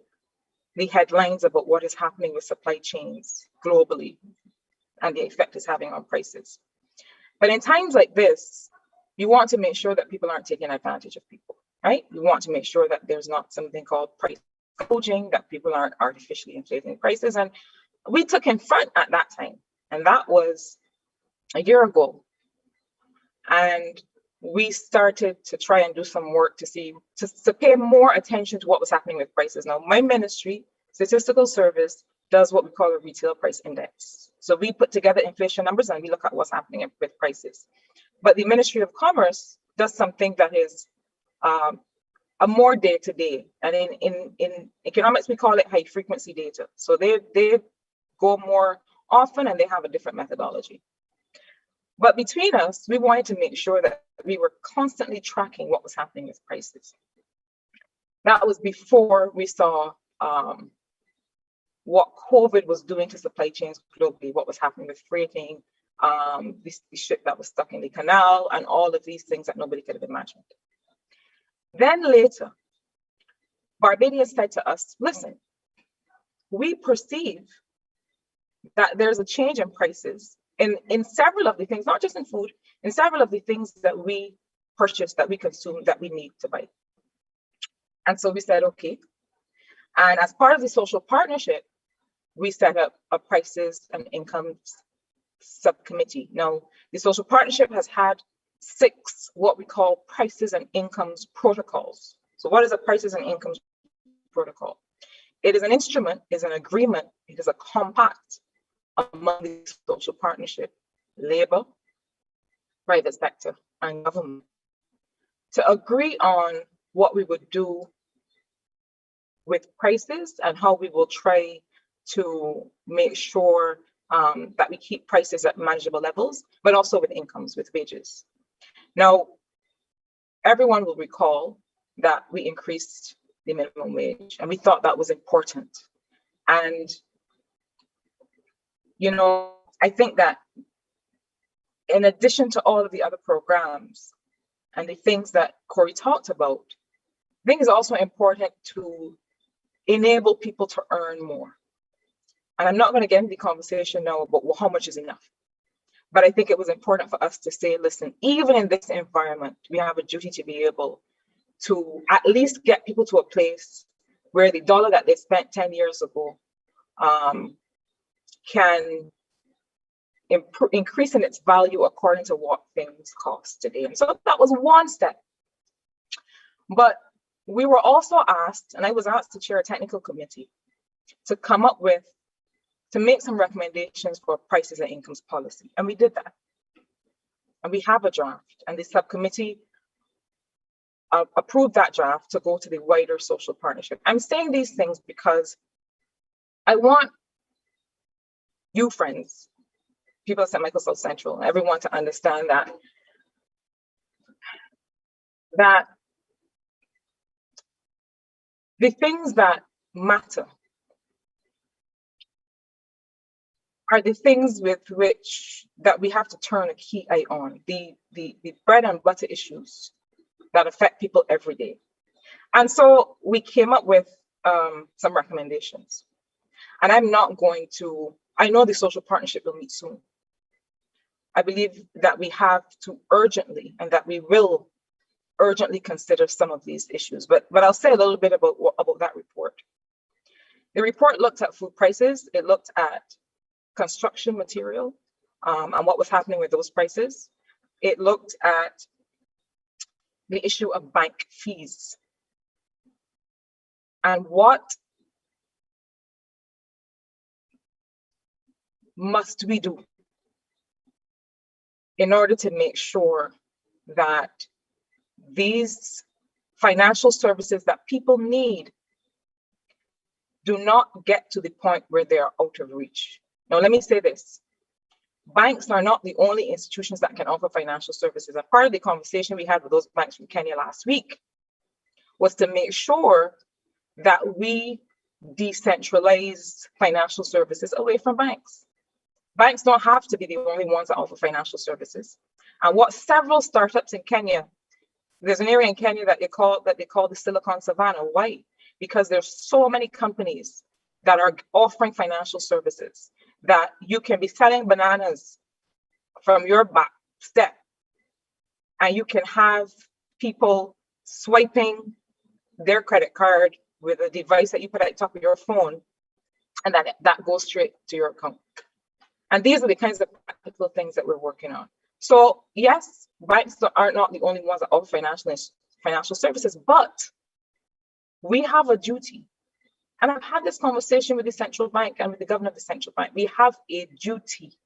the headlines about what is happening with supply chains globally and the effect it's having on prices. But in times like this, you want to make sure that people aren't taking advantage of people, right? You want to make sure that there's not something called price gouging, that people aren't artificially inflating prices. And we took in front at that time, and that was a year ago. And we started to try and do some work to see, to pay more attention to what was happening with prices. Now, my ministry, Statistical Service, does what we call a retail price index. So we put together inflation numbers and we look at what's happening with prices. But the Ministry of Commerce does something that is a more day-to-day. And in economics, we call it high frequency data. So they go more often and they have a different methodology. But between us, we wanted to make sure that we were constantly tracking what was happening with prices. That was before we saw what COVID was doing to supply chains globally, what was happening with freighting, the ship that was stuck in the canal, and all of these things that nobody could have imagined. Then later, Barbados said to us, listen, we perceive that there's a change in prices in several of the things, not just in food, in several of the things that we purchase, that we consume, that we need to buy. And so we said, okay. And as part of the social partnership, we set up a prices and incomes subcommittee. Now, the social partnership has had 6 what we call prices and incomes protocols. So what is a prices and incomes protocol? It is an instrument, is an agreement, it is a compact among the social partnership, labor, private sector, and government, to agree on what we would do with prices and how we will try to make sure that we keep prices at manageable levels, but also with incomes, with wages. Now, everyone will recall that we increased the minimum wage, and we thought that was important. And, you know, I think that in addition to all of the other programs and the things that Corey talked about, I think it's also important to enable people to earn more. And I'm not going to get into the conversation now about, well, how much is enough? But I think it was important for us to say, listen, even in this environment, we have a duty to be able to at least get people to a place where the dollar that they spent 10 years ago can increase in its value according to what things cost today. And so that was one step. But we were also asked, and I was asked to chair a technical committee to come up with, to make some recommendations for prices and incomes policy. And we did that. And we have a draft, and the subcommittee approved that draft to go to the wider social partnership. I'm saying these things because I want you friends, people at St. Michael South Central, everyone to understand that the things that matter are the things with which that we have to turn a key eye on, the bread and butter issues that affect people every day. And so we came up with some recommendations. And I'm not going to, I know the social partnership will meet soon. I believe that we have to urgently, and that we will urgently consider some of these issues. But I'll say a little bit about that report. The report looked at food prices. It looked at construction material and what was happening with those prices. It looked at the issue of bank fees and what must we do in order to make sure that these financial services that people need do not get to the point where they are out of reach. Now, let me say this. Banks are not the only institutions that can offer financial services. And part of the conversation we had with those banks from Kenya last week was to make sure that we decentralize financial services away from banks. Banks don't have to be the only ones that offer financial services. And what several startups in Kenya, there's an area in Kenya that they call the Silicon Savannah. Why? Because there's so many companies that are offering financial services that you can be selling bananas from your back step, and you can have people swiping their credit card with a device that you put at the top of your phone, and that goes straight to your account. And these are the kinds of practical things that we're working on. So yes, banks are not the only ones that offer financial services, but we have a duty. And I've had this conversation with the central bank and with the governor of the central bank. We have a duty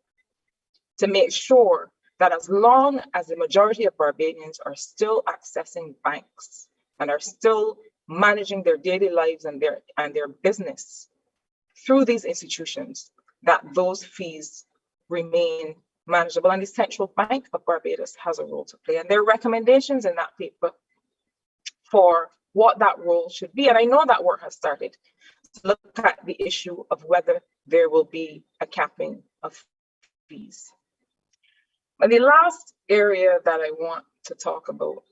to make sure that as long as the majority of Barbadians are still accessing banks and are still managing their daily lives and their business through these institutions, that those fees remain manageable. And the Central Bank of Barbados has a role to play. And there are recommendations in that paper for what that role should be. And I know that work has started to look at the issue of whether there will be a capping of fees. And the last area that I want to talk about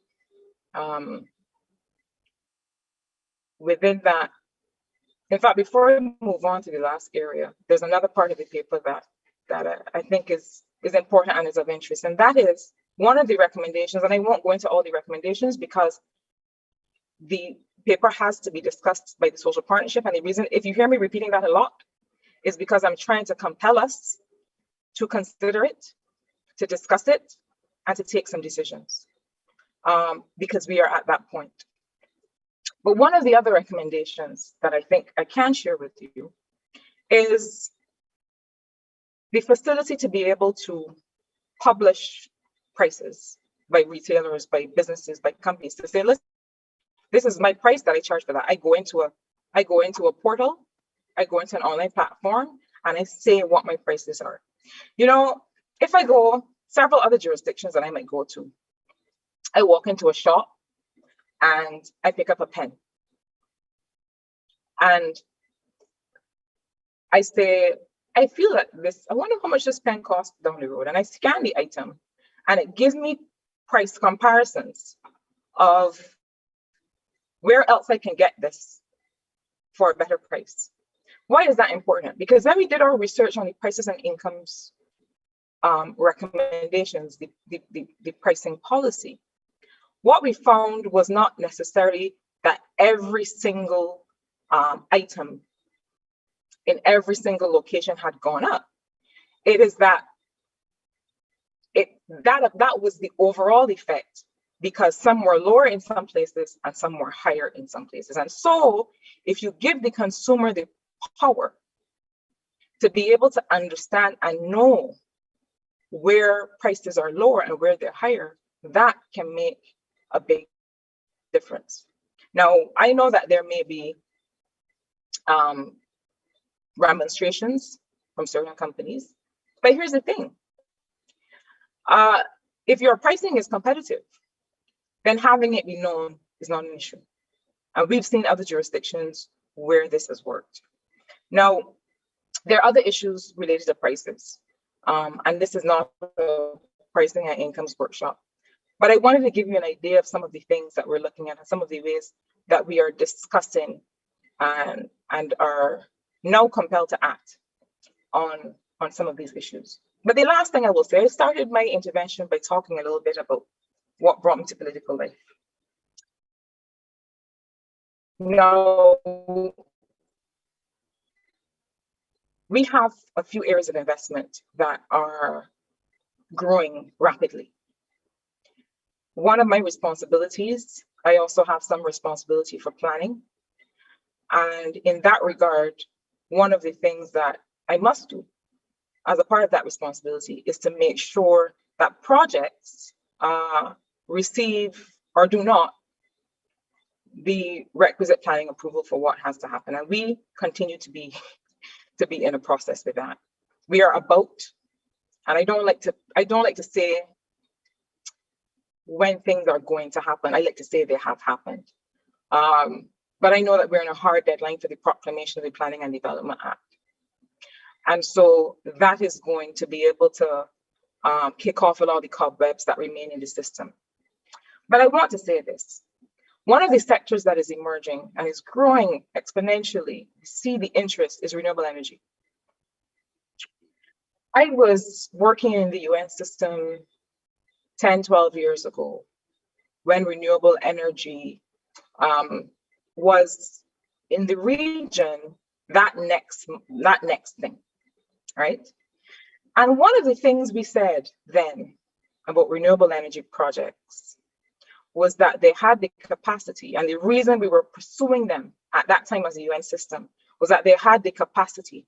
within that, in fact, before I move on to the last area, there's another part of the paper that I think is important and is of interest. And that is one of the recommendations, and I won't go into all the recommendations because the paper has to be discussed by the social partnership. And the reason, if you hear me repeating that a lot, is because I'm trying to compel us to consider it, to discuss it, and to take some decisions, because we are at that point. But one of the other recommendations that I think I can share with you is the facility to be able to publish prices by retailers, by businesses, by companies, to say, listen, this is my price that I charge for that. I go into a portal, I go into an online platform, and I say what my prices are. You know, if I go several other jurisdictions that I might go to, I walk into a shop and I pick up a pen. And I say, I feel that I wonder how much this pen costs down the road. And I scan the item and it gives me price comparisons of where else I can get this for a better price. Why is that important? Because when we did our research on the prices and incomes recommendations, the pricing policy, what we found was not necessarily that every single item in every single location had gone up. It is that that was the overall effect, because some were lower in some places and some were higher in some places. And so if you give the consumer the power to be able to understand and know where prices are lower and where they're higher, that can make a big difference. Now, I know that there may be demonstrations from certain companies, but here's the thing. If your pricing is competitive, then having it be known is not an issue. And we've seen other jurisdictions where this has worked. Now, there are other issues related to prices. And this is not a pricing and incomes workshop. But I wanted to give you an idea of some of the things that we're looking at and some of the ways that we are discussing and are now compelled to act on some of these issues. But the last thing I will say, I started my intervention by talking a little bit about what brought me to political life. Now, we have a few areas of investment that are growing rapidly. One of my responsibilities, I also have some responsibility for planning. And in that regard, one of the things that I must do as a part of that responsibility is to make sure that projects receive or do not the requisite planning approval for what has to happen. And we continue to be in a process with that. We are about, and I don't like to say when things are going to happen. I like to say they have happened. But I know that we're in a hard deadline for the proclamation of the Planning and Development Act. And so that is going to be able to kick off a lot of the cobwebs that remain in the system. But I want to say this. One of the sectors that is emerging and is growing exponentially, we see the interest, is renewable energy. I was working in the UN system 10, 12 years ago when renewable energy was in the region that next thing, right? And one of the things we said then about renewable energy projects was that they had the capacity, and the reason we were pursuing them at that time as a UN system was that they had the capacity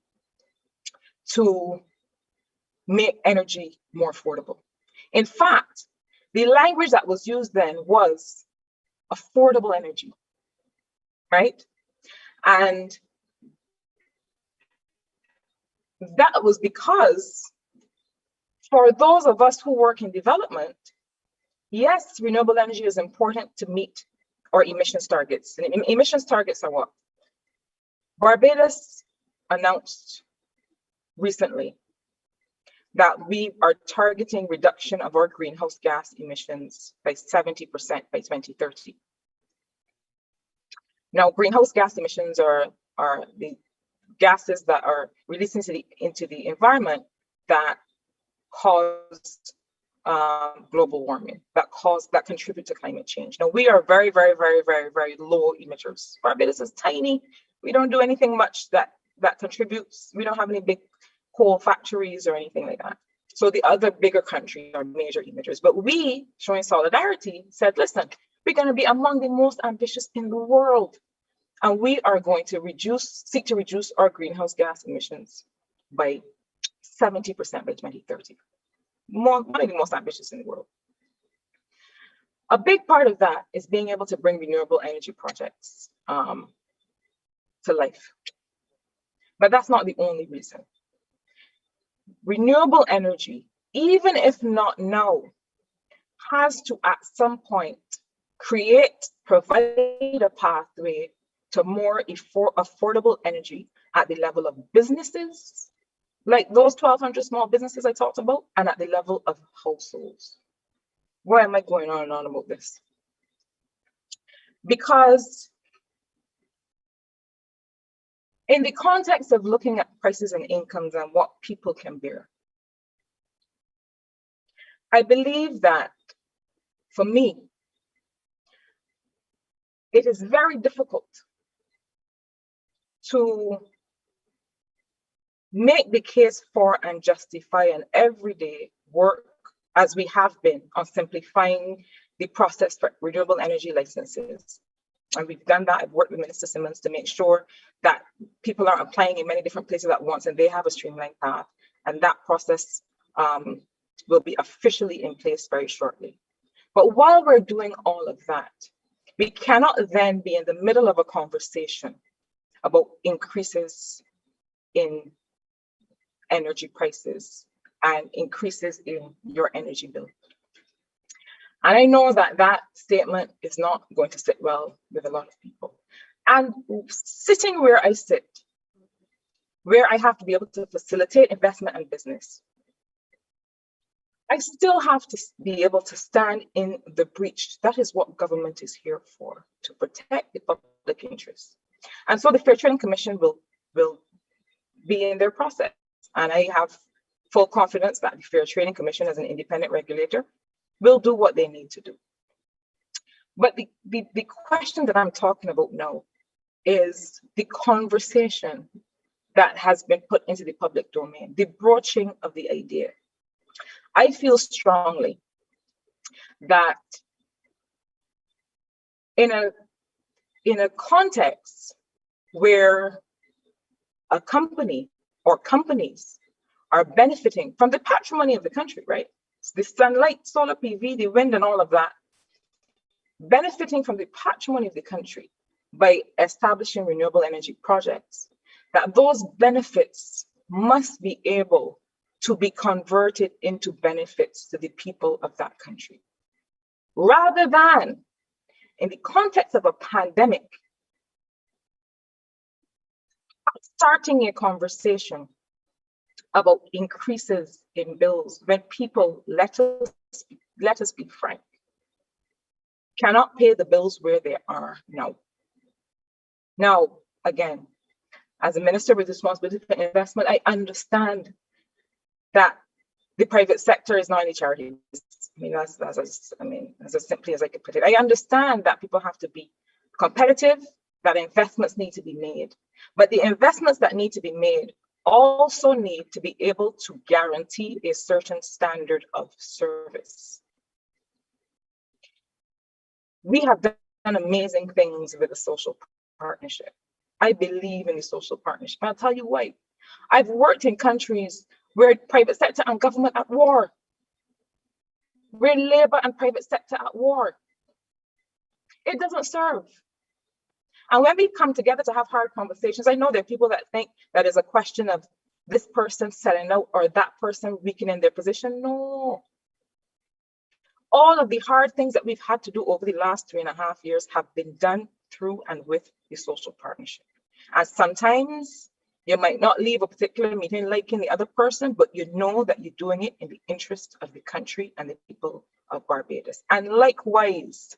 to make energy more affordable. In fact, the language that was used then was affordable energy, right? And that was because for those of us who work in development, yes, renewable energy is important to meet our emissions targets. And emissions targets are what? Barbados announced recently that we are targeting reduction of our greenhouse gas emissions by 70% by 2030. Now, greenhouse gas emissions are the gases that are released into the environment that cause global warming, that contribute to climate change. Now, we are very, very, very, very, very low emitters. Barbados is tiny. We don't do anything much that contributes. We don't have any big coal factories or anything like that. So the other bigger countries are major emitters. But we, showing solidarity, said, listen, we're going to be among the most ambitious in the world. And we are going to seek to reduce our greenhouse gas emissions by 70% by 2030. One of the most ambitious in the world. A big part of that is being able to bring renewable energy projects to life. But that's not the only reason. Renewable energy, even if not now, has to at some point provide a pathway to more affordable energy at the level of businesses, like those 1,200 small businesses I talked about, and at the level of households. Why am I going on and on about this? Because in the context of looking at prices and incomes and what people can bear, I believe that for me, it is very difficult to make the case for and justify an everyday work as we have been on simplifying the process for renewable energy licenses. And we've done that. I've worked with Minister Simmons to make sure that people are applying in many different places at once and they have a streamlined path. And that process will be officially in place very shortly. But while we're doing all of that, we cannot then be in the middle of a conversation about increases in energy prices and increases in your energy bill. And I know that that statement is not going to sit well with a lot of people. And sitting where I sit, where I have to be able to facilitate investment and business, I still have to be able to stand in the breach. That is what government is here for, to protect the public interest. And so the Fair Trading Commission will be in their process. And I have full confidence that the Fair Trading Commission, as an independent regulator, will do what they need to do. But the question that I'm talking about now is the conversation that has been put into the public domain, the broaching of the idea. I feel strongly that in a context where a company or companies are benefiting from the patrimony of the country, right? The sunlight, solar PV, the wind, and all of that, benefiting from the patrimony of the country by establishing renewable energy projects, that those benefits must be able to be converted into benefits to the people of that country. Rather than, in the context of a pandemic, starting a conversation about increases in bills when people, let us be frank, cannot pay the bills where they are now. Now, again, as a minister with responsibility for investment, I understand that the private sector is not any charity. I mean, that's as simply as I could put it. I understand that people have to be competitive, that investments need to be made, but the investments that need to be made also need to be able to guarantee a certain standard of service. We have done amazing things with the social partnership. I believe in the social partnership. I'll tell you why. I've worked in countries where private sector and government at war, where labor and private sector at war. It doesn't serve. And when we come together to have hard conversations, I know there are people that think that is a question of this person selling out or that person weakening their position. No. All of the hard things that we've had to do over the last 3.5 years have been done through and with the social partnership. And sometimes you might not leave a particular meeting liking the other person, but you know that you're doing it in the interest of the country and the people of Barbados. And likewise,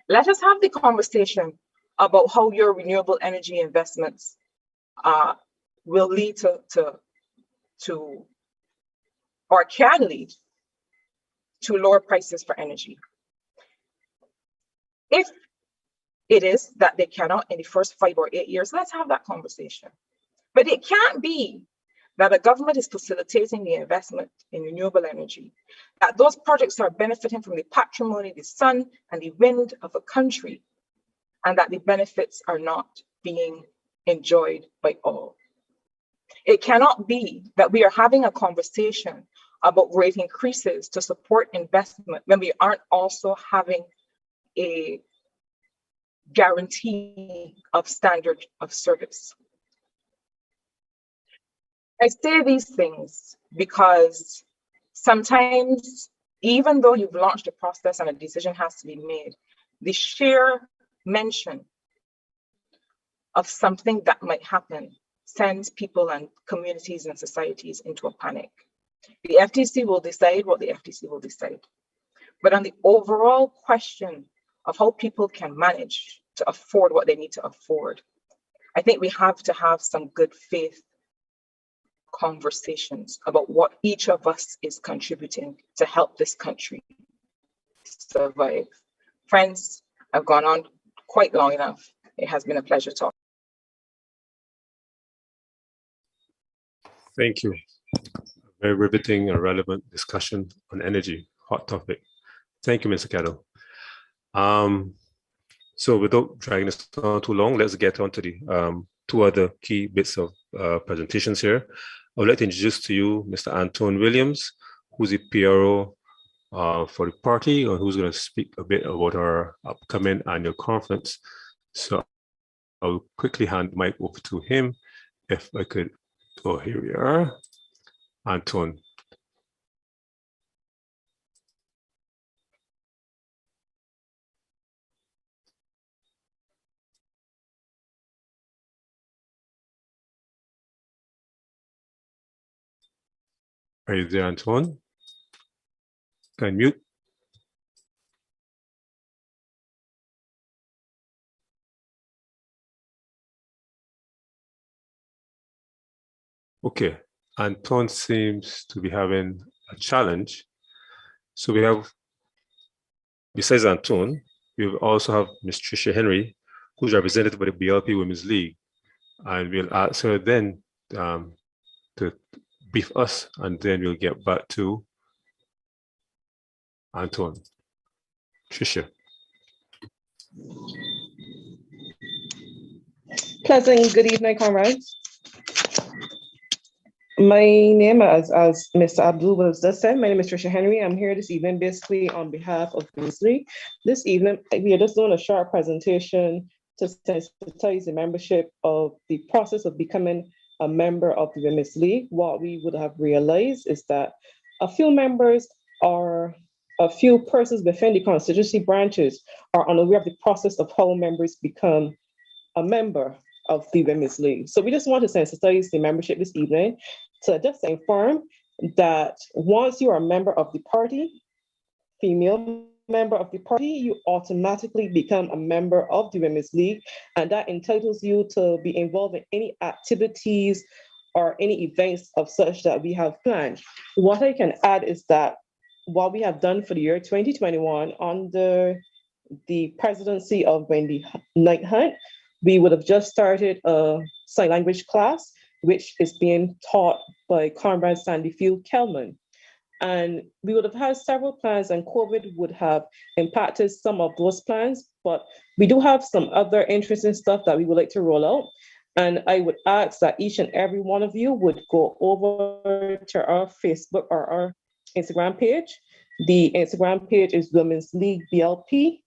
let us have the conversation about how your renewable energy investments will lead to or can lead to lower prices for energy. If it is that they cannot in the first 5 or 8 years, let's have that conversation. But it can't be that a government is facilitating the investment in renewable energy, that those projects are benefiting from the patrimony, the sun and the wind of a country, and that the benefits are not being enjoyed by all. It cannot be that we are having a conversation about rate increases to support investment when we aren't also having a guarantee of standard of service. I say these things because sometimes, even though you've launched a process and a decision has to be made, the sheer mention of something that might happen sends people and communities and societies into a panic. The FTC will decide what the FTC will decide. But on the overall question of how people can manage to afford what they need to afford, I think we have to have some good faith conversations about what each of us is contributing to help this country survive. Friends, I've gone on quite long enough. It has been a pleasure talking. Thank you. Very riveting and relevant discussion on energy, hot topic. Thank you, Mr. Kettle. So without dragging this on too long, let's get on to the two other key bits of presentations here. I would like to introduce to you Mr. Anton Williams, who's the PRO for the party, and who's going to speak a bit about our upcoming annual conference. So I'll quickly hand the mic over to him. If I could, oh, here we are. Anton. Are you there, Anton? Can mute? Okay, Anton seems to be having a challenge. So we have, besides Anton, we also have Ms. Tricia Henry, who's represented by the BLP Women's League. And we'll ask her then to brief us, and then we'll get back to Anton. Tricia. Pleasant good evening, comrades. My name, as Mr. Abdul was just said, my name is Tricia Henry. I'm here this evening basically on behalf of Women's League. This evening, we are just doing a short presentation to sensitize the membership of the process of becoming a member of the Women's League. What we would have realized is that a few members or a few persons within the constituency branches are unaware of the process of how members become a member of the Women's League. So we just want to sensitize the membership this evening to just inform that once you are a member of the party, female member of the party, you automatically become a member of the Women's League, and that entitles you to be involved in any activities or any events of such that we have planned. What I can add is that what we have done for the year 2021 under the presidency of Wendy Knight Hunt, we would have just started a sign language class, which is being taught by Comrade Sandy Field Kelman. And we would have had several plans, and COVID would have impacted some of those plans, but we do have some other interesting stuff that we would like to roll out. And I would ask that each and every one of you would go over to our Facebook or our Instagram page. The Instagram page is Women's League BLP,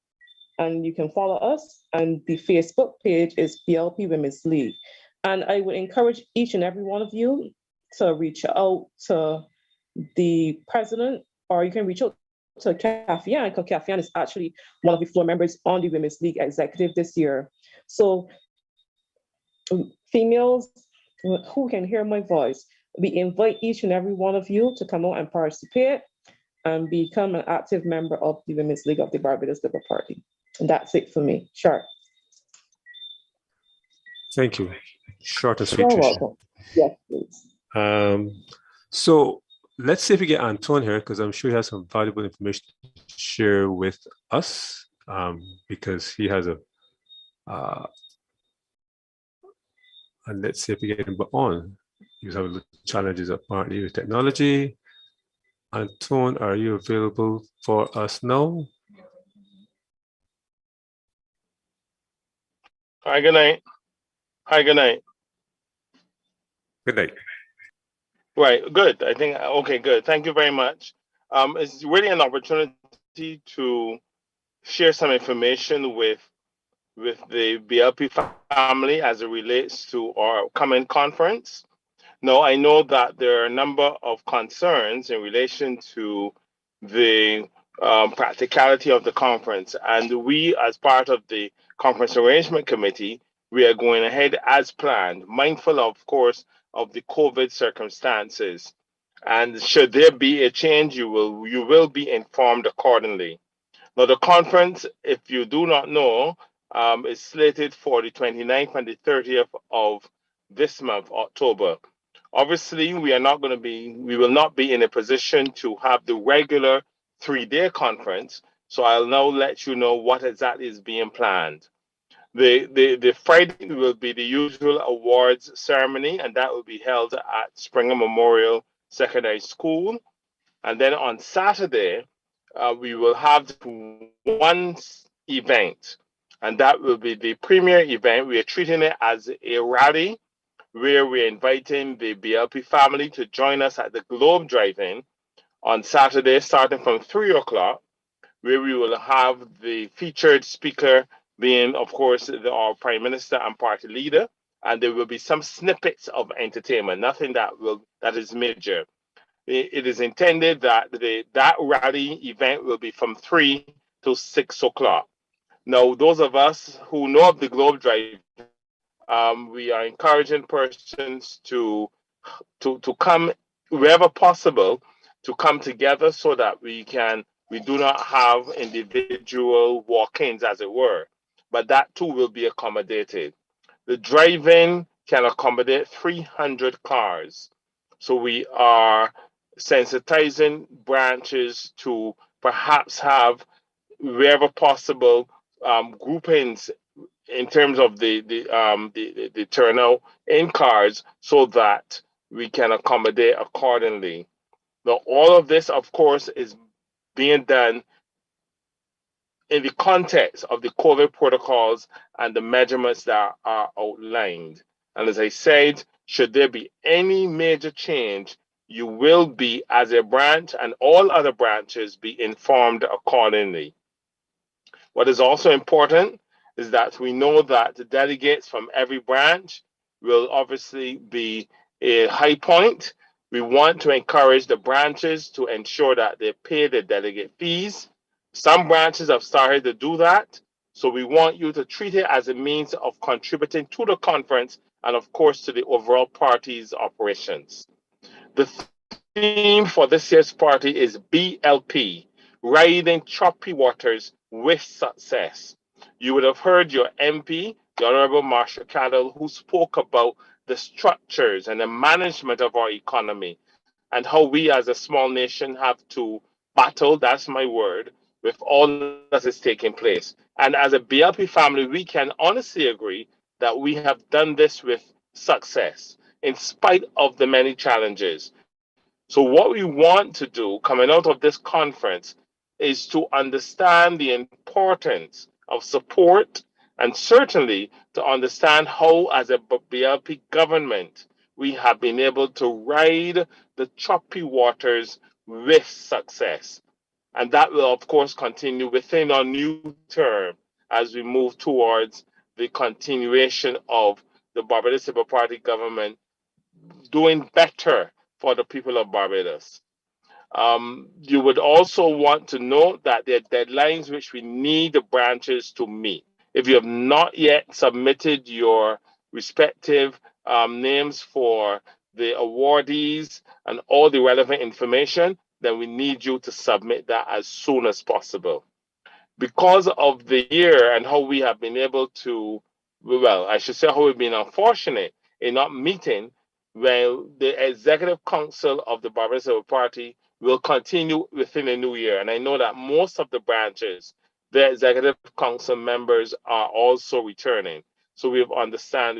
and you can follow us. And the Facebook page is BLP Women's League. And I would encourage each and every one of you to reach out to the president, or you can reach out to Kafian, because Kafian is actually one of the floor members on the Women's League executive this year. So females who can hear my voice, we invite each and every one of you to come out and participate and become an active member of the Women's League of the Barbados Labour Party. And that's it for me. Sure. Thank you. Short and sweet. You're welcome. Yes, please. So let's see if we get Anton here, because I'm sure he has some valuable information to share with us, because he has a, and let's see if we get him on. He's having challenges apparently with technology. Anton, are you available for us now? Hi, good night. Hi, good night. Good night. Right, good. I think, okay, good. Thank you very much. It's really an opportunity to share some information with the BLP family as it relates to our upcoming conference. Now, I know that there are a number of concerns in relation to the practicality of the conference, and we, as part of the conference arrangement committee, we are going ahead as planned, mindful, of course, of the COVID circumstances. And should there be a change, you will be informed accordingly. Now, the conference, if you do not know, is slated for the 29th and the 30th of this month, October. Obviously, we will not be in a position to have the regular 3-day conference. So I'll now let you know what exactly is being planned. The Friday will be the usual awards ceremony, and that will be held at Springer Memorial Secondary School. And then on Saturday, we will have one event, and that will be the premier event. We are treating it as a rally where we're inviting the BLP family to join us at the Globe Drive-In on Saturday, starting from 3 o'clock, where we will have the featured speaker being, of course, our Prime Minister and party leader, and there will be some snippets of entertainment, nothing that is major. It is intended that that rally event will be from 3 to 6 o'clock. Now, those of us who know of the Globe Drive, we are encouraging persons to come wherever possible, to come together so that we do not have individual walk-ins, as it were, but that too will be accommodated. The drive-in can accommodate 300 cars. So we are sensitizing branches to perhaps have, wherever possible, groupings in terms of the turnout in cars so that we can accommodate accordingly. Now, all of this, of course, is being done in the context of the COVID protocols and the measurements that are outlined. And as I said, should there be any major change, you will be, as a branch and all other branches, be informed accordingly. What is also important is that we know that the delegates from every branch will obviously be a high point. We want to encourage the branches to ensure that they pay the delegate fees. Some branches have started to do that. So we want you to treat it as a means of contributing to the conference and, of course, to the overall party's operations. The theme for this year's party is BLP, Riding Choppy Waters with Success. You would have heard your MP, the Honorable Marshall Cadell, who spoke about the structures and the management of our economy and how we as a small nation have to battle, that's my word, with all that is taking place. And as a BLP family, we can honestly agree that we have done this with success in spite of the many challenges. So what we want to do coming out of this conference is to understand the importance of support and certainly to understand how, as a BLP government, we have been able to ride the choppy waters with success. And that will, of course, continue within our new term as we move towards the continuation of the Barbados Labour Party government doing better for the people of Barbados. You would also want to know that there are deadlines which we need the branches to meet. If you have not yet submitted your respective names for the awardees and all the relevant information, then we need you to submit that as soon as possible. Because of the year and how we have been able to, well, I should say how we've been unfortunate in not meeting, well, the Executive Council of the Barbados Labour Party will continue within the new year. And I know that most of the branches, the Executive Council members are also returning. So we understand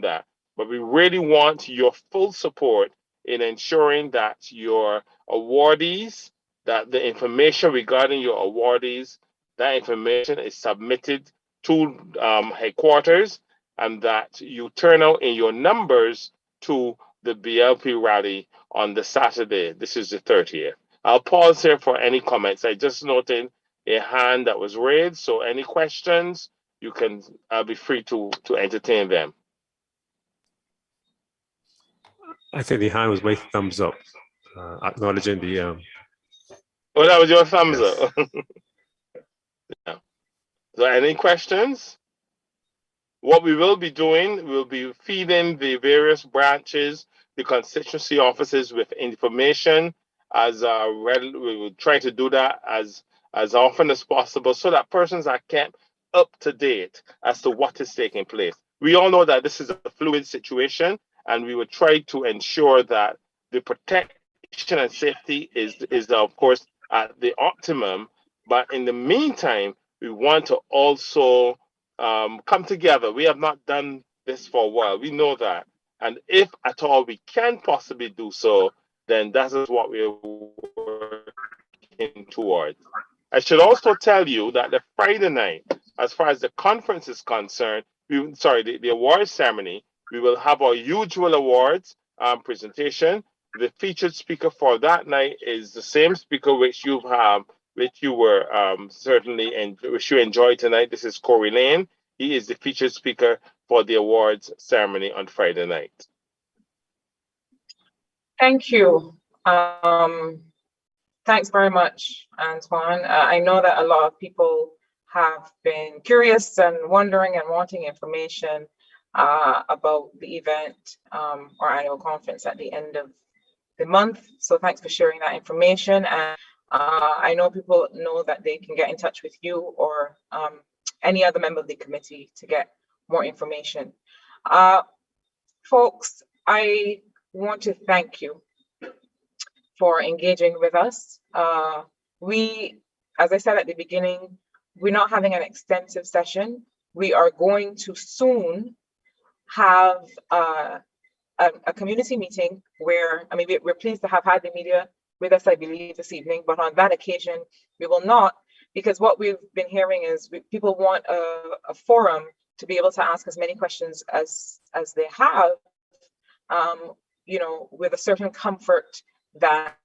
that. But we really want your full support in ensuring that your awardees, that the information regarding your awardees, that information is submitted to headquarters and that you turn out in your numbers to the BLP rally on the Saturday. This is the 30th. I'll pause here for any comments. I just noted a hand that was raised, so any questions, you can be free to entertain them. I think the hand was my thumbs up, acknowledging the. Oh, that was your thumbs Yes. up. Yeah. So any questions? What we will be doing, we'll be feeding the various branches, the constituency offices with information as we will try to do that as often as possible so that persons are kept up to date as to what is taking place. We all know that this is a fluid situation, and we will try to ensure that the protection and safety is of course at the optimum. But in the meantime, we want to also come together. We have not done this for a while. We know that. And if at all we can possibly do so, then that is what we're working working towards. I should also tell you that the Friday night, as far as the conference is concerned, the awards ceremony, we will have our usual awards presentation. The featured speaker for that night is the same speaker which you were which you enjoyed tonight. This is Corey Lane. He is the featured speaker for the awards ceremony on Friday night. Thank you. Thanks very much, Antoine. I know that a lot of people have been curious and wondering and wanting information about the event or annual conference at the end of the month. So thanks for sharing that information. And I know people know that they can get in touch with you or any other member of the committee to get more information. Folks, I want to thank you for engaging with us. As I said at the beginning, we're not having an extensive session. We are going to soon have a community meeting where, I mean, we're pleased to have had the media with us, I believe, this evening, but on that occasion, we will not, because what we've been hearing is people want a forum to be able to ask as many questions as they have, with a certain comfort that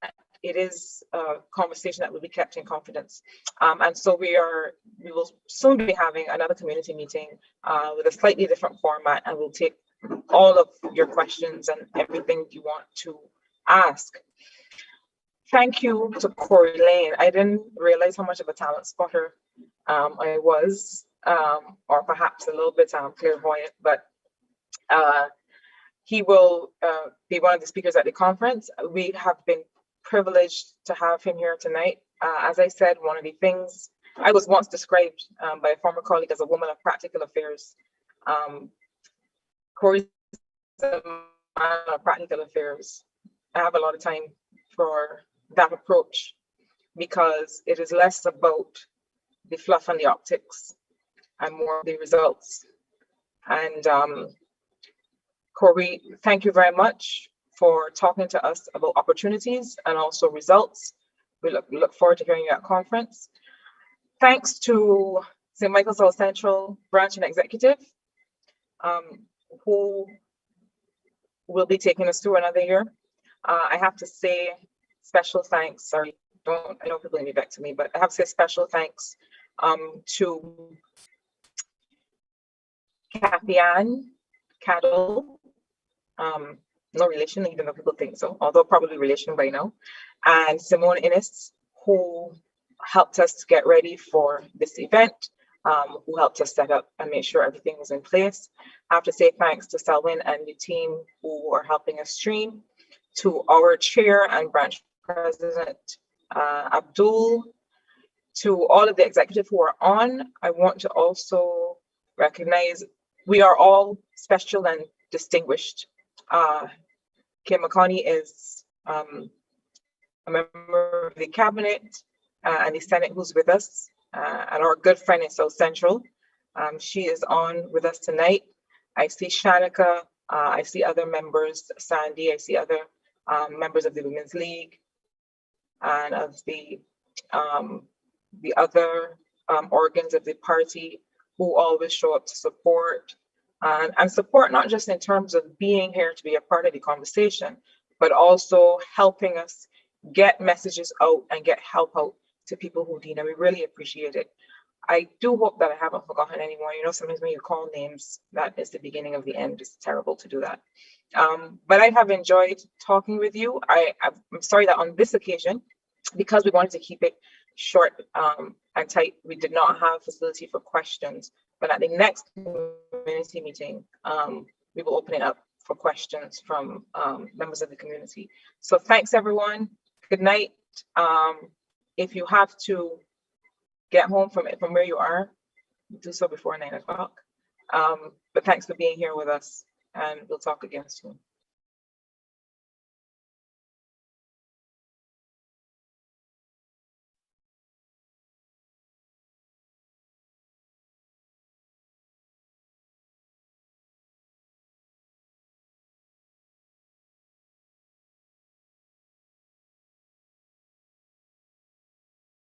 it is a conversation that will be kept in confidence. And so we will soon be having another community meeting with a slightly different format, and we'll take all of your questions and everything you want to ask. Thank you to Corey Lane. I didn't realize how much of a talent spotter I was, or perhaps a little bit clairvoyant, but he will be one of the speakers at the conference. We have been privileged to have him here tonight. As I said, one of the things, I was once described by a former colleague as a woman of practical affairs. Corey's a man of practical affairs. I have a lot of time for that approach because it is less about the fluff and the optics and more the results. And Corey, thank you very much for talking to us about opportunities and also results. We look forward to hearing you at conference. Thanks to St. Michael South Central Branch and Executive, who will be taking us through another year. I have to say special thanks. Sorry, I know people may be back to me, but I have to say special thanks to Kathy Ann Cattle, no relation, even though people think so, although probably relation by now, and Simone Innes, who helped us get ready for this event, who helped us set up and make sure everything was in place. I have to say thanks to Selwyn and the team who are helping us stream, to our chair and branch president, Abdul, to all of the executive who are on. I want to also recognize we are all special and distinguished. Kim McConney is a member of the cabinet and the Senate who's with us, and our good friend in South Central. She is on with us tonight. I see Shanika, I see other members, Sandy, I see other members of the Women's League and of the other organs of the party who always show up to support. And support not just in terms of being here to be a part of the conversation, but also helping us get messages out and get help out to people who need, and we really appreciate it. I do hope that I haven't forgotten anyone. You know, sometimes when you call names, that is the beginning of the end. It's terrible to do that. But I have enjoyed talking with you. I'm sorry that on this occasion, because we wanted to keep it short and tight, we did not have facility for questions. But at the next community meeting, we will open it up for questions from members of the community. So thanks, everyone. Good night. If you have to get home from where you are, do so before 9 o'clock. But thanks for being here with us, and we'll talk again soon.